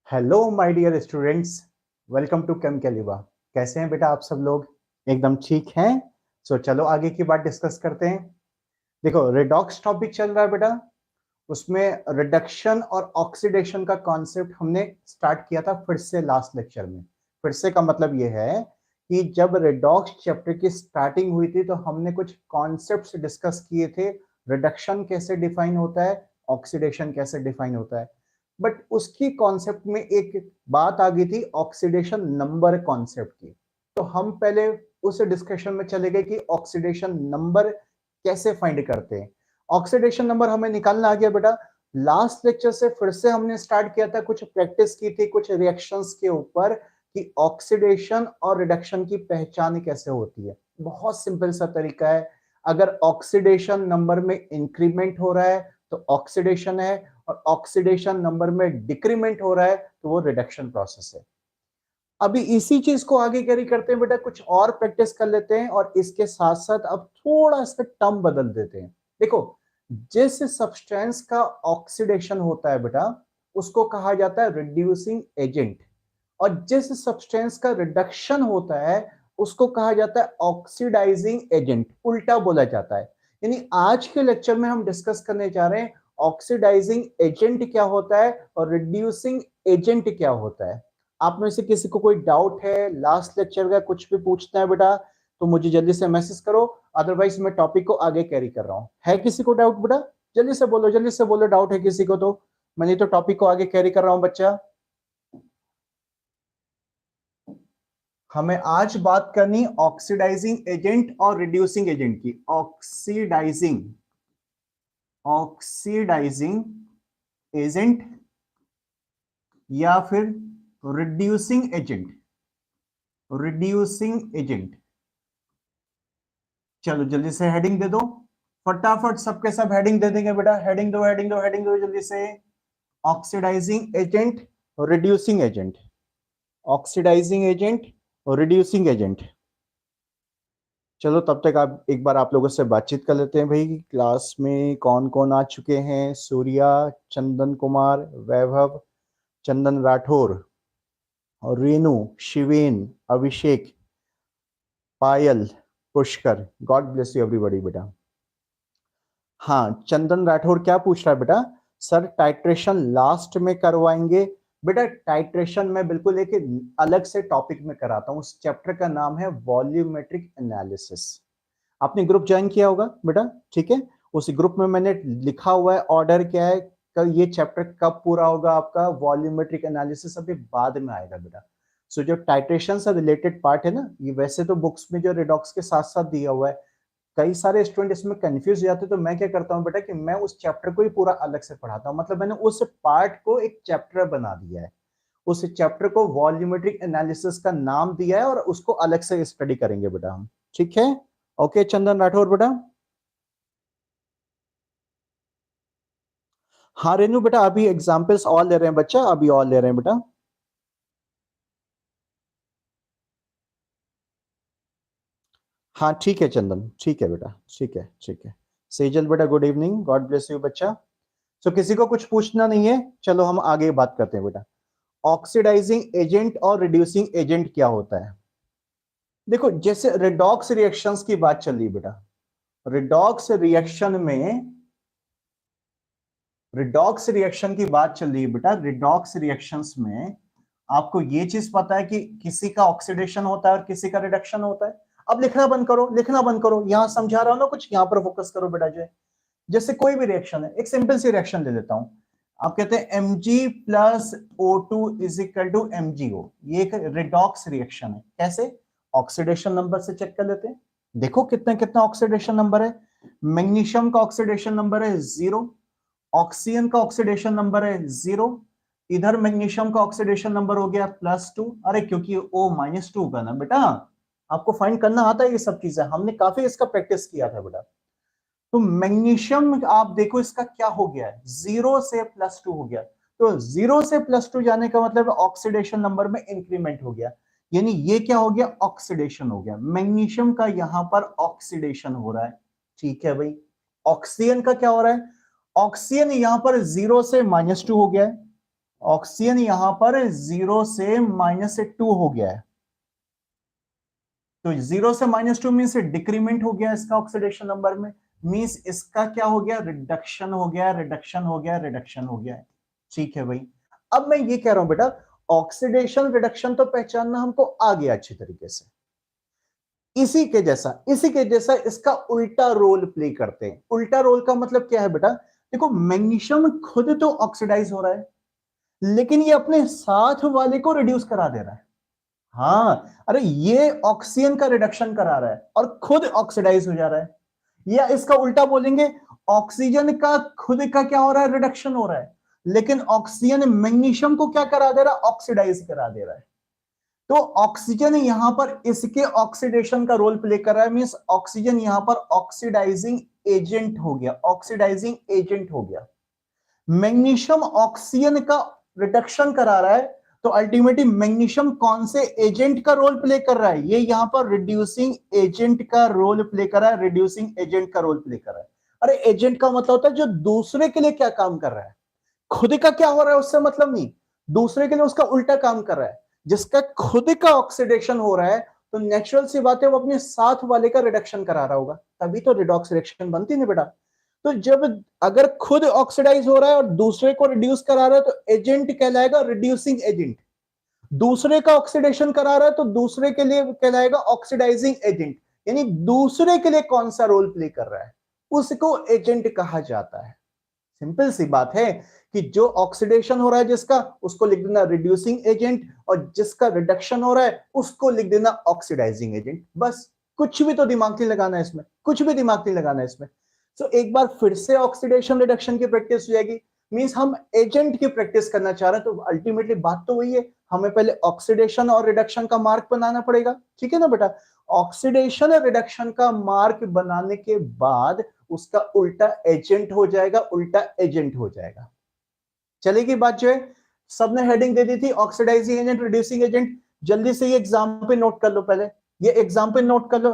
Hello my dear students, welcome to Chem Caliba. कैसे हैं बेटा आप सब लोग? एकदम ठीक हैं। चलो आगे की बात डिस्कस करते हैं। देखो, रेडॉक्स टॉपिक चल रहा है बेटा। उसमें रिडक्शन और ऑक्सीडेशन का कॉन्सेप्ट हमने स्टार्ट किया था फिर से लास्ट लेक्चर में। फिर से का मतलब ये है कि जब रेडॉक्स चैप्टर की स्टार्टिंग हुई थी तो हमने कुछ कॉन्सेप्ट्स डिस्कस किए थे। रिडक्शन कैसे डिफाइन होता है, ऑक्सीडेशन कैसे डिफाइन होता है। बट उसकी कॉन्सेप्ट में एक बात आ गई थी, ऑक्सीडेशन नंबर कॉन्सेप्ट की। तो हम पहले उस डिस्कशन में चले गए कि ऑक्सीडेशन नंबर कैसे फाइंड करते हैं। ऑक्सीडेशन नंबर हमें निकालना आ गया बेटा। लास्ट लेक्चर से फिर से हमने स्टार्ट किया था, कुछ प्रैक्टिस की थी कुछ रिएक्शंस के ऊपर कि ऑक्सीडेशन और रिडक्शन की पहचान कैसे होती है। बहुत सिंपल सा तरीका है। अगर ऑक्सीडेशन नंबर में इंक्रीमेंट हो रहा है तो ऑक्सीडेशन है, और ऑक्सीडेशन नंबर में डिक्रीमेंट हो रहा है तो वो रिडक्शन प्रोसेस है। अभी इसी चीज को आगे कैरी करते हैं बेटा, कुछ और प्रैक्टिस कर लेते हैं और इसके साथ साथ अब थोड़ा इसका टर्म बदल देते हैं। देखो, जिस सब्सटेंस का ऑक्सीडेशन होता है बेटा उसको कहा जाता है रिड्यूसिंग एजेंट, और जिस सब्सटेंस का रिडक्शन होता है उसको कहा जाता है ऑक्सीडाइजिंग एजेंट। उल्टा बोला जाता है। यानी आज के लेक्चर में हम डिस्कस करने जा रहे हैं ऑक्सीडाइजिंग एजेंट क्या होता है और रिड्यूसिंग एजेंट क्या होता है। आप में से किसी को कोई डाउट है लास्ट लेक्चर का, कुछ भी पूछना है बेटा तो मुझे जल्दी से मैसेज करो, अदरवाइज मैं टॉपिक को आगे कैरी कर रहा हूं। है किसी को डाउट बेटा? जल्दी से बोलो, जल्दी से बोलो, डाउट है किसी को तो। मैंने तो टॉपिक को आगे कैरी कर रहा हूं बच्चा। हमें आज बात करनी ऑक्सीडाइजिंग एजेंट और रिड्यूसिंग एजेंट की। ऑक्सीडाइजिंग ऑक्सीडाइजिंग एजेंट या फिर रिड्यूसिंग एजेंट। रिड्यूसिंग एजेंट, चलो जल्दी से हेडिंग दे दो। फटाफट सबके सब हेडिंग दे देंगे बेटा। हेडिंग दो, हेडिंग दो, हेडिंग दो जल्दी से। Oxidising agent, reducing agent. Oxidising agent और रिड्यूसिंग एजेंट। चलो तब तक आप एक बार आप लोगों से बातचीत कर लेते हैं भाई। क्लास में कौन कौन आ चुके हैं? सूर्या, चंदन कुमार, वैभव, चंदन राठौर और Renu, Shiven, Abhishek, Payal, Pushkar. God bless you everybody बेटा। हाँ, चंदन राठौर क्या पूछ रहा है बेटा? सर टाइट्रेशन लास्ट में करवाएंगे। बेटा टाइट्रेशन में बिल्कुल एक अलग से टॉपिक में कराता हूँ। उस चैप्टर का नाम है वॉल्यूमेट्रिक एनालिसिस। आपने ग्रुप ज्वाइन किया होगा बेटा, ठीक है। उस ग्रुप में मैंने लिखा हुआ है ऑर्डर क्या है, कल ये चैप्टर कब पूरा होगा आपका। वॉल्यूमेट्रिक एनालिसिस अभी बाद में आएगा बेटा। सो जो टाइट्रेशन से रिलेटेड पार्ट है ना, ये वैसे तो बुक्स में जो रिडॉक्स के साथ साथ दिया हुआ है, कई सारे स्टूडेंट इसमें कंफ्यूज हो जाते हैं। तो मैं क्या करता हूँ बेटा कि मैं उस चैप्टर को ही पूरा अलग से पढ़ाता हूँ। मतलब मैंने उस पार्ट को एक चैप्टर बना दिया है। उस चैप्टर को वॉल्यूमेट्रिक एनालिसिस का नाम दिया है और उसको अलग से स्टडी करेंगे बेटा हम, ठीक है। ओके चंदन राठौर बेटा। हाँ रेनू बेटा, अभी एग्जाम्पल्स और ले रहे हैं बच्चा, अभी और ले रहे हैं बेटा। हाँ ठीक है चंदन, ठीक है बेटा, ठीक है ठीक है। सेजल बेटा good evening, God bless you बच्चा। तो किसी को कुछ पूछना नहीं है, चलो हम आगे बात करते हैं बेटा। ऑक्सीडाइजिंग एजेंट और रिड्यूसिंग एजेंट क्या होता है? देखो, जैसे रिडॉक्स रिएक्शंस की बात चल रही है बेटा। रिडॉक्स रिएक्शन में, रिडॉक्स रिएक्शन की बात चल रही है बेटा। रिडॉक्स रिएक्शंस में आपको ये चीज पता है कि किसी का ऑक्सीडेशन होता है और किसी का रिडक्शन होता है। अब लिखना बंद करो, लिखना बंद करो, यहां समझा रहा हूं ना कुछ, यहां पर फोकस करो बेटा। जो जैसे कोई भी रिएक्शन है, एक सिंपल सी रिएक्शन ले लेता हूं। आप कहते हैं Mg plus O2 is equal to MgO। ये एक रिडॉक्स रिएक्शन है। कैसे? ऑक्सीडेशन नंबर से चेक कर लेते हैं। देखो कितना कितना ऑक्सीडेशन नंबर है। मैग्नीशियम का ऑक्सीडेशन नंबर है 0, ऑक्सीजन का ऑक्सीडेशन नंबर है 0, इधर मैग्नीशियम का ऑक्सीडेशन नंबर हो गया +2। अरे क्योंकि O-2 का ना बेटा, आपको फाइंड करना आता है ये सब चीजें, हमने काफी इसका प्रैक्टिस किया था बेटा। तो मैग्नीशियम आप देखो इसका क्या हो गया है, 0 से +2 हो गया। तो 0 से +2 जाने का मतलब ऑक्सीडेशन नंबर में इंक्रीमेंट हो गया। यानी ये क्या हो गया? ऑक्सीडेशन हो गया। मैग्नीशियम का यहां पर ऑक्सीडेशन हो रहा है, ठीक है भाई। ऑक्सीजन का क्या हो रहा है? ऑक्सीजन यहां पर 0 से -2 हो गया है। ऑक्सीजन यहां पर 0 से -2 हो गया है, तो 0 से -2 मीन्स डिक्रीमेंट हो गया इसका ऑक्सीडेशन नंबर में, मीन्स इसका क्या हो गया, रिडक्शन हो गया, रिडक्शन हो गया, रिडक्शन हो गया है। ठीक है भाई, अब मैं ये कह रहा हूं बेटा, ऑक्सीडेशन रिडक्शन तो पहचानना हमको आ गया अच्छी तरीके से, इसी के जैसा इसका उल्टा रोल प्ले करते हैं। उल्टा रोल का मतलब क्या है बेटा, देखो मैग्नीशियम खुद तो ऑक्सीडाइज हो रहा है, लेकिन ये अपने साथ वाले को रिड्यूस करा दे रहा है। हाँ, अरे ये ऑक्सीजन का रिडक्शन करा रहा है और खुद ऑक्सीडाइज हो जा रहा है, या इसका उल्टा बोलेंगे, ऑक्सीजन का खुद का क्या हो रहा है, रिडक्शन हो रहा है, लेकिन ऑक्सीजन मैग्नीशियम को क्या करा दे रहा है, ऑक्सीडाइज करा दे रहा है। तो ऑक्सीजन यहां पर इसके ऑक्सीडेशन का रोल प्ले कर रहा है, मींस ऑक्सीजन यहां पर ऑक्सीडाइजिंग एजेंट हो गया, ऑक्सीडाइजिंग एजेंट हो गया। मैग्नीशियम ऑक्सीजन का रिडक्शन करा रहा है, तो अल्टीमेटली मैग्नीशियम कौन से एजेंट का रोल प्ले कर रहा है, ये यहां पर रिड्यूसिंग एजेंट का रोल प्ले कर रहा है, रिड्यूसिंग एजेंट का रोल प्ले कर रहा है। अरे एजेंट का मतलब होता है जो दूसरे के लिए क्या काम कर रहा है, खुद का क्या हो रहा है उससे मतलब नहीं, दूसरे के लिए उसका उल्टा काम कर रहा है। जिसका खुद का ऑक्सीडेशन हो रहा है, तो नेचुरल सी बात है वो अपने साथ वाले का रिडक्शन करा रहा होगा, तभी तो रिडॉक्स रिएक्शन बनती नहीं बेटा। तो जब अगर खुद ऑक्सीडाइज हो रहा है और दूसरे को रिड्यूस करा रहा है, तो एजेंट कहलाएगा रिड्यूसिंग एजेंट। दूसरे का ऑक्सीडेशन करा रहा है तो दूसरे के लिए कहलाएगा ऑक्सीडाइजिंग एजेंट, यानी दूसरे के लिए कौन सा रोल प्ले कर रहा है उसको एजेंट कहा जाता है। सिंपल सी बात है कि जो ऑक्सीडेशन हो रहा है जिसका, उसको लिख देना रिड्यूसिंग एजेंट, और जिसका रिडक्शन हो रहा है उसको लिख देना ऑक्सीडाइजिंग एजेंट। बस, कुछ भी तो दिमाग नहीं लगाना है इसमें, कुछ भी दिमाग नहीं लगाना है इसमें। तो एक बार फिर से ऑक्सीडेशन रिडक्शन की प्रैक्टिस हो जाएगी, मींस हम एजेंट की प्रैक्टिस करना चाह रहे हैं, तो अल्टीमेटली बात तो वही है, हमें पहले ऑक्सीडेशन और रिडक्शन का मार्क बनाना पड़ेगा, ठीक है ना बेटा। ऑक्सीडेशन और रिडक्शन का मार्क बनाने के बाद उसका उल्टा एजेंट हो जाएगा, उल्टा एजेंट हो जाएगा। चलेगी बात जो है, सबने हेडिंग दे दी थी ऑक्सीडाइजिंग एजेंट, रिड्यूसिंग एजेंट। जल्दी से ये एग्जाम पे नोट कर लो, पहले ये एग्जाम पे नोट कर लो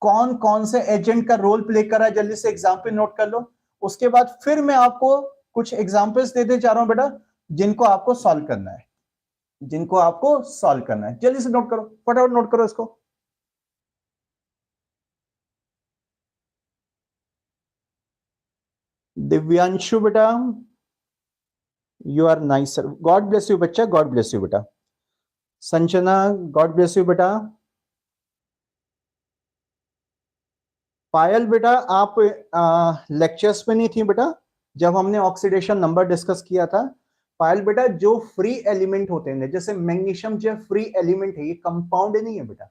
कौन कौन से एजेंट का रोल प्ले कर रहा है, जल्दी से एग्जाम पे नोट कर लो। उसके बाद फिर मैं आपको कुछ एग्जाम्पल्स देते जा रहा हूं बेटा, जिनको आपको सॉल्व करना है, जिनको आपको सॉल्व करना है। जल्दी से नोट करो, फटाफट नोट करो इसको। दिव्यांशु बेटा, you are nice sir, God bless you बच्चा, गॉड ब्लेस यू बेटा। संजना, गॉड ब्लेस यू बेटा। पायल बेटा, आप लेक्चर्स में नहीं थी बेटा जब हमने ऑक्सीडेशन नंबर डिस्कस किया था। पायल बेटा, जो फ्री एलिमेंट होते हैं, जैसे मैग्नीशियम जो फ्री एलिमेंट है, ये कंपाउंड नहीं है बेटा,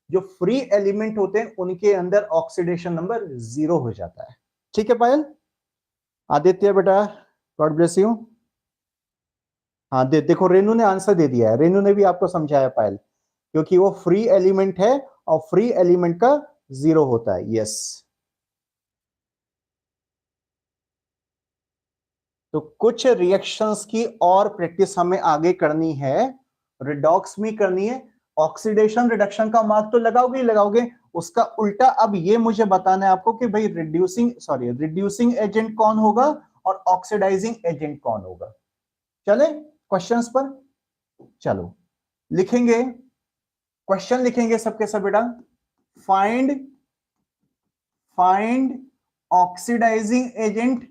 जो फ्री एलिमेंट होते हैं उनके अंदर ऑक्सीडेशन नंबर 0 हो जाता है। ठीक है पायल। आदित्य बेटा, गॉड ब्लेस यू। हाँ देखो रेनू ने आंसर दे दिया है, रेनू ने भी आपको समझाया पायल, क्योंकि वो फ्री एलिमेंट है और फ्री एलिमेंट का 0 होता है। यस, तो कुछ रिएक्शंस की और प्रैक्टिस हमें आगे करनी है, रिडॉक्स में करनी है। ऑक्सीडेशन रिडक्शन का मार्क तो लगाओगे ही लगाओगे, उसका उल्टा अब ये मुझे बताना है आपको कि भाई रिड्यूसिंग एजेंट कौन होगा और ऑक्सीडाइजिंग एजेंट कौन होगा। चले क्वेश्चंस पर, चलो लिखेंगे, क्वेश्चन लिखेंगे सबके सब बेटा। Find find oxidising agent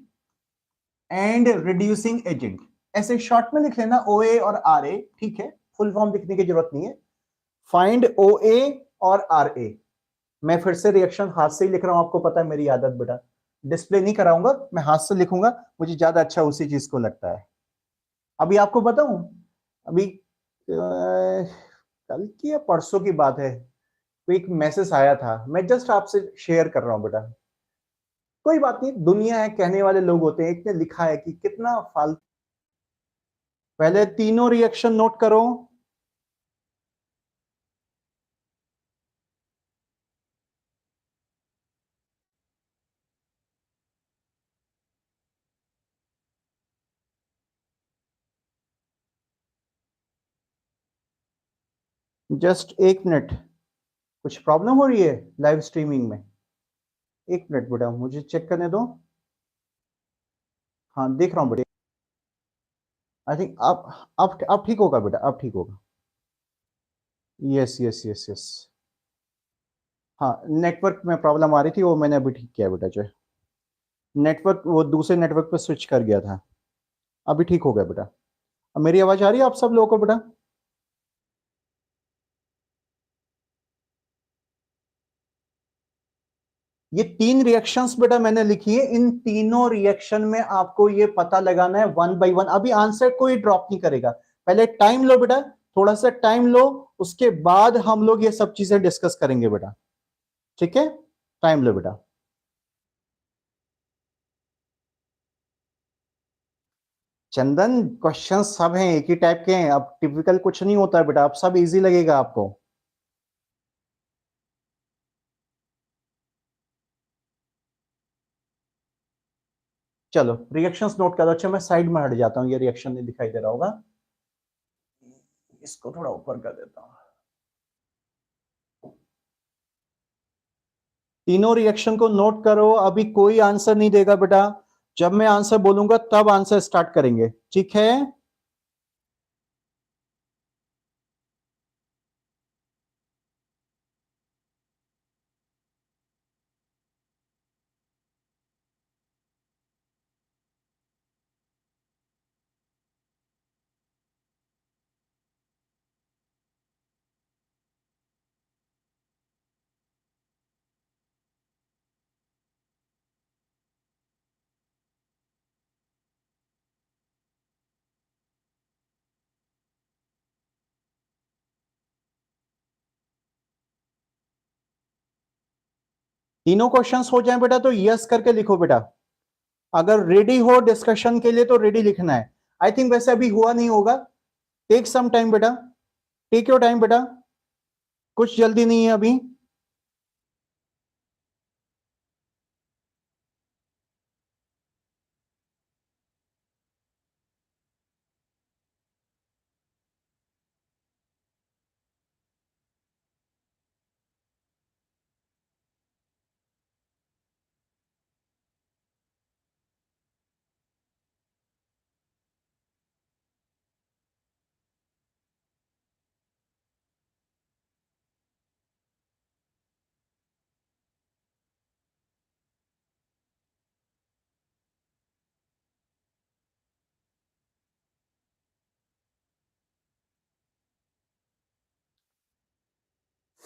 and reducing agent, ऐसे शॉर्ट में लिख लेना ओ ए और आर ए, ठीक है, फुल फॉर्म लिखने की जरूरत नहीं है। फाइंड ओ ए और आर ए। मैं फिर से रिएक्शन हाथ से ही लिख रहा हूं, आपको पता है मेरी आदत बेटा, डिस्प्ले नहीं कराऊंगा, मैं हाथ से लिखूंगा, मुझे ज्यादा अच्छा उसी चीज को लगता है। अभी आपको बताऊं, अभी कल की या परसों की बात है, तो एक मैसेज आया था, मैं जस्ट आपसे शेयर कर रहा हूं बेटा। कोई बात नहीं, दुनिया है, कहने वाले लोग होते हैं। एक ने लिखा है कि कितना फालतू, पहले तीनों रिएक्शन नोट करो। जस्ट 1 मिनट, कुछ प्रॉब्लम हो रही है लाइव स्ट्रीमिंग में? 1 मिनट बेटा, मुझे चेक करने दो। हाँ देख रहा हूँ बेटा। आई थिंक अब ठीक होगा बेटा, अब ठीक होगा। Yes yes yes yes. हाँ, नेटवर्क में प्रॉब्लम आ रही थी, वो मैंने अभी ठीक किया बेटा। जो नेटवर्क, वो दूसरे नेटवर्क पे स्विच कर गया था। अभी ठीक हो गया बेटा। अब मेरी आवाज आ रही है आप सब लोगों को बेटा? ये 3 रिएक्शंस बेटा मैंने लिखी है, इन तीनों रिएक्शन में आपको ये पता लगाना है वन बाय वन। अभी आंसर कोई ड्रॉप नहीं करेगा, पहले टाइम लो बेटा, थोड़ा सा टाइम लो, उसके बाद हम लोग ये सब चीजें डिस्कस करेंगे बेटा। ठीक है, टाइम लो बेटा। चंदन, क्वेश्चन सब हैं, एक ही टाइप के हैं, अब टिपिकल कुछ नहीं होता है बेटा, अब सब इजी लगेगा आपको। चलो रिएक्शंस नोट करो। अच्छा मैं साइड में हट जाता हूं, ये रिएक्शन नहीं दिखाई दे रहा होगा, इसको थोड़ा ऊपर कर देता हूं। तीनों रिएक्शन को नोट करो, अभी कोई आंसर नहीं देगा बेटा, जब मैं आंसर बोलूंगा तब आंसर स्टार्ट करेंगे, ठीक है? तीनों क्वेश्चंस हो जाएं बेटा तो यस करके लिखो बेटा। अगर रेडी हो डिस्कशन के लिए तो रेडी लिखना है। आई थिंक वैसे अभी हुआ नहीं होगा, टेक सम टाइम बेटा, टेक योर टाइम बेटा, कुछ जल्दी नहीं है अभी।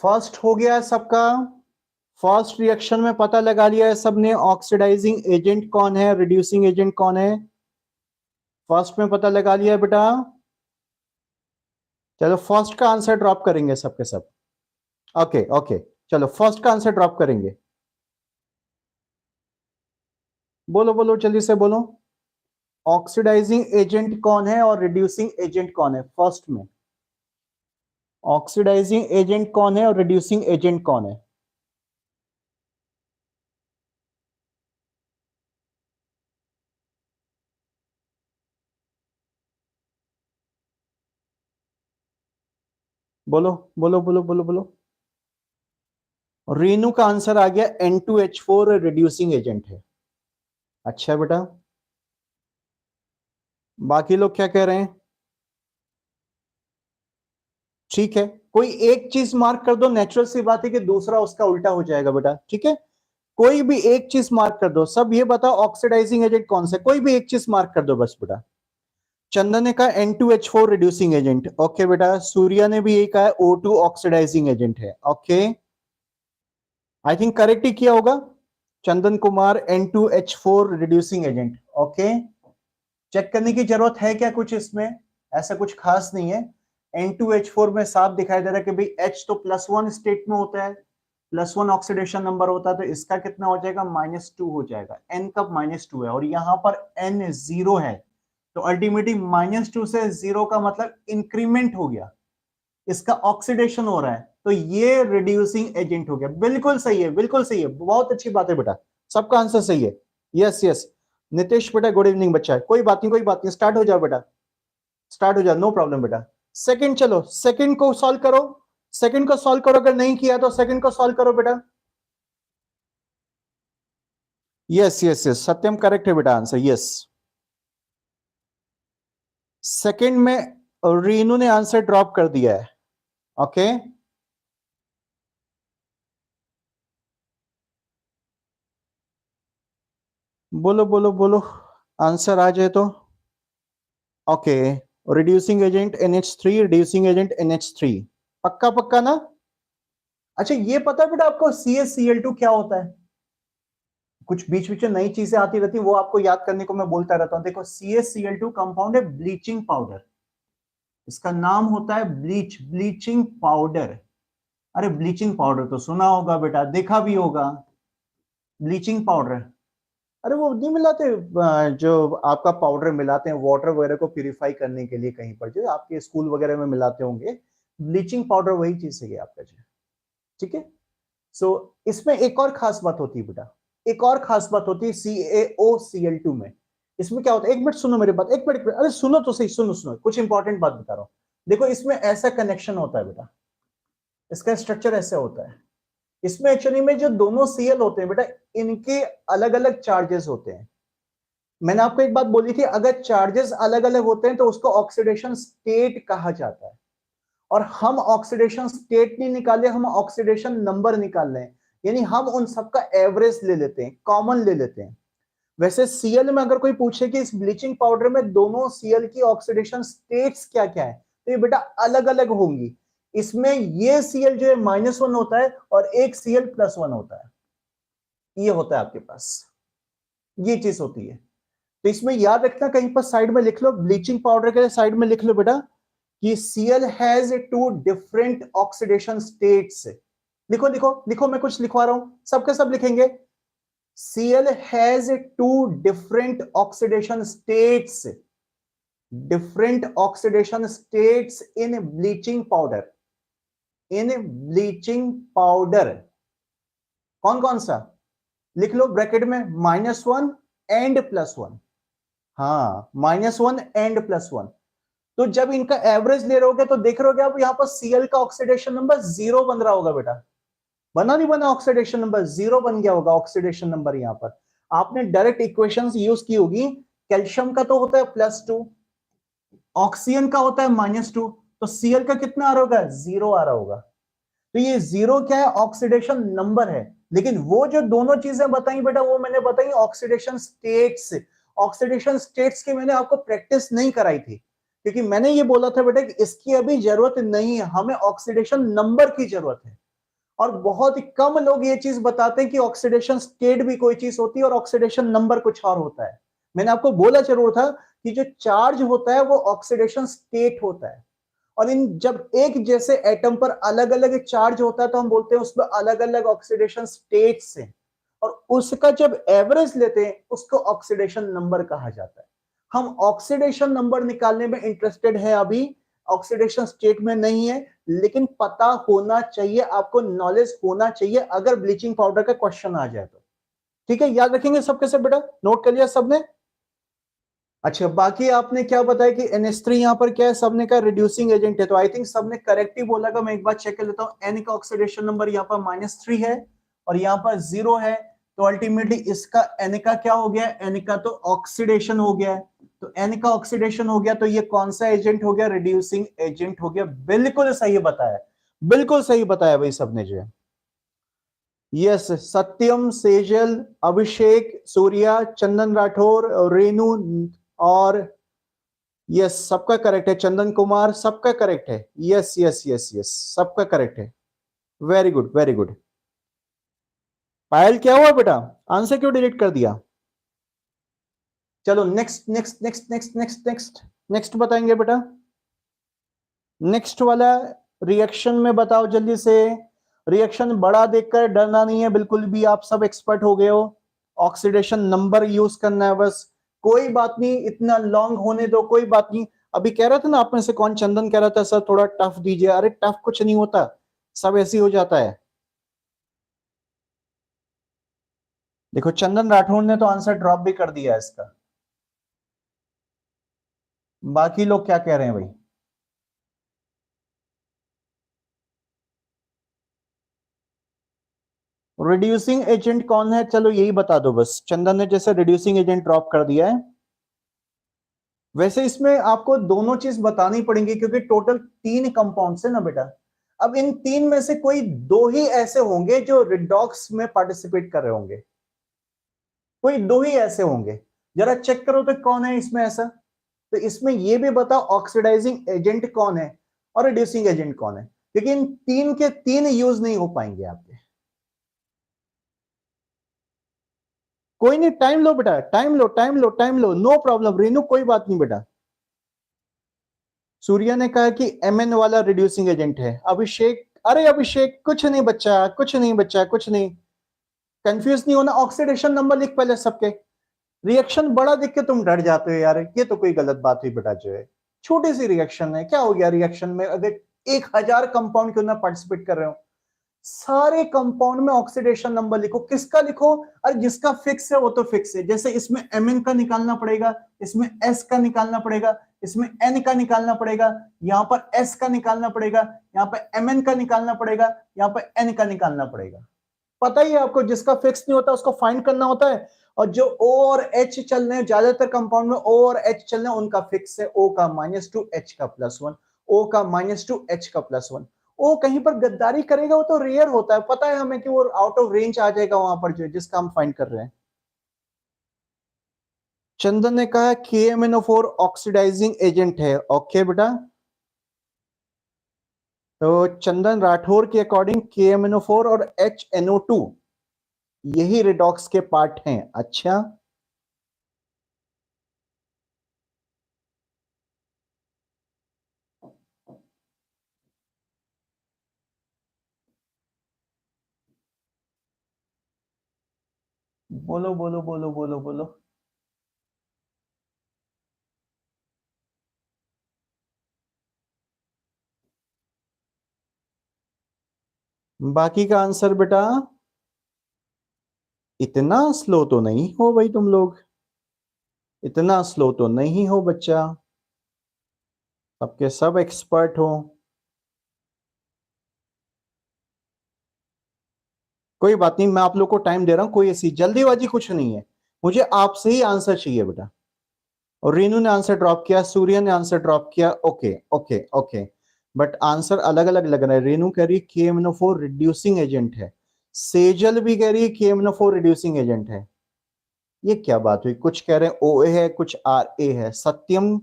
फर्स्ट हो गया सबका, फर्स्ट रिएक्शन में पता लगा लिया है सबने, ऑक्सीडाइजिंग एजेंट कौन है, रिड्यूसिंग एजेंट कौन है, फर्स्ट में पता लगा लिया है बेटा। चलो फर्स्ट का आंसर ड्रॉप करेंगे सबके सब। ओके ओके, चलो फर्स्ट का आंसर ड्रॉप करेंगे। बोलो बोलो जल्दी से बोलो, ऑक्सीडाइजिंग एजेंट कौन है और रिड्यूसिंग एजेंट कौन है फर्स्ट में? ऑक्सीडाइजिंग एजेंट कौन है और रिड्यूसिंग एजेंट कौन है? बोलो बोलो बोलो बोलो बोलो। रेनू का आंसर आ गया, N2H4 रिड्यूसिंग एजेंट है। अच्छा बेटा, बाकी लोग क्या कह रहे हैं? ठीक है, कोई एक चीज मार्क कर दो, नेचुरल सी बात है कि दूसरा उसका उल्टा हो जाएगा बेटा, ठीक है? कोई भी एक चीज मार्क कर दो, सब ये बताओ ऑक्सीडाइजिंग एजेंट कौन सा, कोई भी एक चीज मार्क कर दो बस बेटा। चंदन ने कहा N2H4 रिड्यूसिंग एजेंट, ओके बेटा। सूर्या ने भी यही कहा है O2 ऑक्सीडाइजिंग एजेंट है, ओके। आई थिंक करेक्ट ही किया होगा। Chandan Kumar N2H4 reducing agent, okay. Check करने की जरूरत है क्या कुछ इसमें? ऐसा कुछ खास नहीं है। N2H4 में साफ दिखाई दे रहा है कि भाई H तो +1 स्टेट में होता है, +1 ऑक्सीडेशन नंबर होता है, तो इसका कितना हो जाएगा, -2 हो जाएगा। N कब -2 है और यहां पर N 0 है, तो अल्टीमेटली -2 से 0 का मतलब इंक्रीमेंट हो गया, इसका ऑक्सीडेशन हो रहा है, तो ये रिड्यूसिंग एजेंट हो गया। बिल्कुल सही है, बिल्कुल सही है, बहुत अच्छी बात है बेटा, सबका आंसर सही है। यस यस, नितेश बेटा गुड इवनिंग बच्चा है, कोई बात नहीं कोई बात नहीं, स्टार्ट हो जाओ बेटा, स्टार्ट हो जाओ, नो प्रॉब्लम बेटा। सेकंड, चलो सेकंड को सॉल्व करो, सेकंड को सॉल्व करो, अगर नहीं किया तो सेकंड को सॉल्व करो बेटा। यस यस यस, सत्यम करेक्ट है बेटा आंसर, यस। सेकंड में रीनू ने आंसर ड्रॉप कर दिया है। ओके, बोलो बोलो बोलो, आंसर आ जाए तो। Okay, reducing agent NH3, reducing agent NH3, पक्का पक्का ना। अच्छा, ये पता है बेटा आपको CaCl2 क्या होता है? कुछ बीच बीच में नई चीजें आती रहती है, वो आपको याद करने को मैं बोलता रहता हूं। देखो, CaCl2 कंपाउंड है ब्लीचिंग पाउडर, इसका नाम होता है ब्लीचिंग पाउडर। अरे ब्लीचिंग पाउडर तो सुना होगा बेटा, देखा भी होगा। ब्लीचिंग पाउडर, अरे वो नहीं मिलाते जो आपका पाउडर मिलाते हैं वाटर वगैरह को प्यूरिफाई करने के लिए, कहीं पर जो आपके स्कूल वगैरह में मिलाते होंगे, ब्लीचिंग पाउडर वही चीज है आपका जो। ठीक है, सो इसमें एक और खास बात होती है बेटा, एक और खास बात होती है CaOCl2 में। इसमें क्या होता है, एक मिनट सुनो मेरी बात, एक मिनट, अरे सुनो तो सही, सुनो सुनो, कुछ इंपॉर्टेंट बात बता रहा हूं। देखो, इसमें ऐसा कनेक्शन होता है बेटा, इसका स्ट्रक्चर ऐसे होता है। इसमें एक्चुअली में जो दोनों Cl होते हैं बेटा, इनके अलग अलग चार्जेस होते हैं। मैंने आपको एक बात बोली थी, अगर चार्जेस अलग अलग होते हैं तो उसको ऑक्सीडेशन स्टेट कहा जाता है। और हम ऑक्सीडेशन स्टेट नहीं निकाले, हम ऑक्सीडेशन नंबर निकाल रहे हैं, यानी हम उन सबका एवरेज ले लेते हैं, कॉमन ले लेते हैं। वैसे Cl में अगर कोई पूछे कि इस ब्लीचिंग पाउडर में दोनों Cl की ऑक्सीडेशन स्टेट्स क्या क्या है, तो ये बेटा अलग अलग होंगी। इसमें ये Cl जो है -1 होता है और एक Cl+1 होता है, ये होता है आपके पास, ये चीज होती है। तो इसमें याद रखना, कहीं पर साइड में लिख लो, ब्लीचिंग पाउडर के साइड में लिख लो बेटा कि Cl has 2 different oxidation states. लिखो लिखो लिखो, मैं कुछ लिखवा रहा हूं, सबके सब लिखेंगे। Cl has 2 different oxidation states, different oxidation states in bleaching powder, in bleaching powder। कौन कौन सा? लिख लो ब्रैकेट में, -1 एंड +1। हाँ, -1 एंड +1। तो जब इनका एवरेज ले रहोगे तो देख रहोगे आप, यहां पर Cl का ऑक्सीडेशन नंबर 0 बन रहा होगा बेटा, बना नहीं बना? ऑक्सीडेशन नंबर 0 बन गया होगा ऑक्सीडेशन नंबर। यहां पर आपने डायरेक्ट इक्वेशंस यूज की होगी, कैल्शियम का तो होता है +2, ऑक्सीजन का होता है -2, तो Cl का कितना आ रहा होगा? 0 आ रहा होगा। तो ये 0 क्या है? ऑक्सीडेशन नंबर है। लेकिन वो जो दोनों चीजें बताई बेटा, वो मैंने बताई ऑक्सीडेशन स्टेट्स। ऑक्सीडेशन स्टेट्स की मैंने आपको प्रैक्टिस नहीं कराई थी, क्योंकि मैंने ये बोला था बेटा कि इसकी अभी जरूरत नहीं है, हमें ऑक्सीडेशन नंबर की जरूरत है। और बहुत ही कम लोग ये चीज बताते हैं कि ऑक्सीडेशन स्टेट भी कोई चीज होती है और ऑक्सीडेशन नंबर कुछ और होता है। मैंने आपको बोला जरूर था कि जो चार्ज होता है वो ऑक्सीडेशन स्टेट होता है। और इन जब एक जैसे एटम पर अलग अलग चार्ज होता है तो हम बोलते हैं उसमें अलग अलग ऑक्सीडेशन स्टेट्स हैं, और उसका जब एवरेज लेते हैं उसको ऑक्सीडेशन नंबर कहा जाता है। हम ऑक्सीडेशन नंबर निकालने में इंटरेस्टेड है अभी, ऑक्सीडेशन स्टेट में नहीं है। लेकिन पता होना चाहिए आपको, नॉलेज होना चाहिए अगर ब्लीचिंग पाउडर का क्वेश्चन आ जाए तो। ठीक है, याद रखेंगे सबके सब बेटा, नोट कर लिया सबने? अच्छा, बाकी आपने क्या बताया कि NH3 यहाँ पर क्या है, सबने का रिड्यूसिंग एजेंट है, तो आई थिंक सबने करेक्ट ही बोला। मैं एक बार चेक कर लेता हूँ, N का ऑक्सीडेशन नंबर यहाँ पर -3 है और यहाँ पर 0 है, तो अल्टीमेटली इसका N का क्या हो गया? N का तो ऑक्सीडेशन हो गया है। तो N का ऑक्सीडेशन हो गया, तो ये कौन सा एजेंट हो गया? रिड्यूसिंग एजेंट हो गया। बिल्कुल सही बताया, बिल्कुल सही बताया भाई सबने जो है। यस, सत्यम, सेजल, अभिषेक, सूर्या, चंदन राठौर, रेनू, और यस सबका करेक्ट है। चंदन कुमार, सबका करेक्ट है। यस यस यस यस, सबका करेक्ट है। Very good very good. Payal क्या हुआ बेटा, आंसर क्यों डिलीट कर दिया? चलो next next next next next next next बताएंगे बेटा। नेक्स्ट वाला रिएक्शन में बताओ जल्दी से। रिएक्शन बड़ा देखकर डरना नहीं है बिल्कुल भी, आप सब एक्सपर्ट हो गए हो। ऑक्सीडेशन नंबर यूज करना है बस, कोई बात नहीं, इतना लॉन्ग होने दो, कोई बात नहीं। अभी कह रहा था ना, आप में से कौन, चंदन कह रहा था सर थोड़ा टफ दीजिए। अरे टफ कुछ नहीं होता, सब ऐसे ही हो जाता है। देखो चंदन राठौर ने तो आंसर ड्रॉप भी कर दिया है इसका। बाकी लोग क्या कह रहे हैं भाई? रिड्यूसिंग एजेंट कौन है, चलो यही बता दो बस। चंदन ने जैसे रिड्यूसिंग एजेंट ड्रॉप कर दिया है। वैसे इसमें आपको दोनों चीज बतानी पड़ेंगी क्योंकि टोटल 3 कंपाउंड्स है ना बेटा। अब इन 3 में से कोई 2 ही ऐसे होंगे जो रिडॉक्स में पार्टिसिपेट कर रहे होंगे, कोई 2 ही ऐसे होंगे। जरा चेक करो तो कौन है इसमें ऐसा। तो इसमें ये भी बताओ ऑक्सीडाइजिंग एजेंट कौन है और रिड्यूसिंग एजेंट कौन है, क्योंकि इन 3 के 3 यूज नहीं हो पाएंगे आपके। कोई नहीं, टाइम लो बेटा, टाइम लो, टाइम लो, टाइम लो, नो प्रॉब्लम रेनू, कोई बात नहीं बेटा। सूर्या ने कहा कि एमएन वाला रिड्यूसिंग एजेंट है। अभिषेक, अरे अभिषेक कुछ नहीं बच्चा, कुछ नहीं बच्चा, कुछ नहीं, कंफ्यूज नहीं होना। ऑक्सीडेशन नंबर लिख पहले सबके। रिएक्शन बड़ा देख के तुम डर जाते हो यार, ये तो कोई गलत बात हुई बेटा। जो है छोटी सी रिएक्शन है, क्या हो गया रिएक्शन में? अगर 1000 कंपाउंड क्यों ना पार्टिसिपेट कर रहे हो, सारे कंपाउंड में ऑक्सीडेशन नंबर लिखो। किसका लिखो? अरे जिसका फिक्स है वो तो फिक्स है। जैसे इसमें एमएन का निकालना पड़ेगा, इसमें एस का निकालना पड़ेगा, इसमें एन का निकालना पड़ेगा, यहां पर एस का निकालना पड़ेगा, यहां पर एमएन का निकालना पड़ेगा, यहां पर एन का निकालना पड़ेगा। पता ही है आपको, जिसका फिक्स नहीं होता उसको फाइंड करना होता है। और जो ओ और एच चल रहे हैं, ज्यादातर कंपाउंड में ओ और एच चल रहे हैं, उनका फिक्स है ओ का -2 एच का +1, ओ का -2 एच का +1। ओ कहीं पर गद्दारी करेगा वो तो रेयर होता है, पता है हमें कि वो आउट ऑफ रेंज आ जाएगा वहां पर जो जिसका हम फाइंड कर रहे हैं। चंदन ने कहा KMnO4 ऑक्सीडाइजिंग एजेंट है। ओके बेटा, तो चंदन राठौर के अकॉर्डिंग KMnO4 और HNO2 यही रिडॉक्स के पार्ट हैं। अच्छा, बोलो बोलो बोलो बोलो बोलो। बाकी का आंसर बेटा, इतना स्लो तो नहीं हो भाई तुम लोग, इतना स्लो तो नहीं हो बच्चा, सबके सब एक्सपर्ट हो। कोई बात नहीं, मैं आप लोग को टाइम दे रहा हूं, कोई ऐसी जल्दीबाजी कुछ नहीं है। मुझे आपसे ही आंसर चाहिए बेटा। और रीनू ने आंसर ड्रॉप किया, सूर्य ने आंसर ड्रॉप किया। Okay okay okay, but answer अलग अलग लग रहा है। रेनू कह रही है KMnO4 रिड्यूसिंग एजेंट है, सेजल भी कह रही है KMnO4 रिड्यूसिंग एजेंट है। ये क्या बात हुई? कुछ कह रहे हैं OA है, कुछ RA है। सत्यम,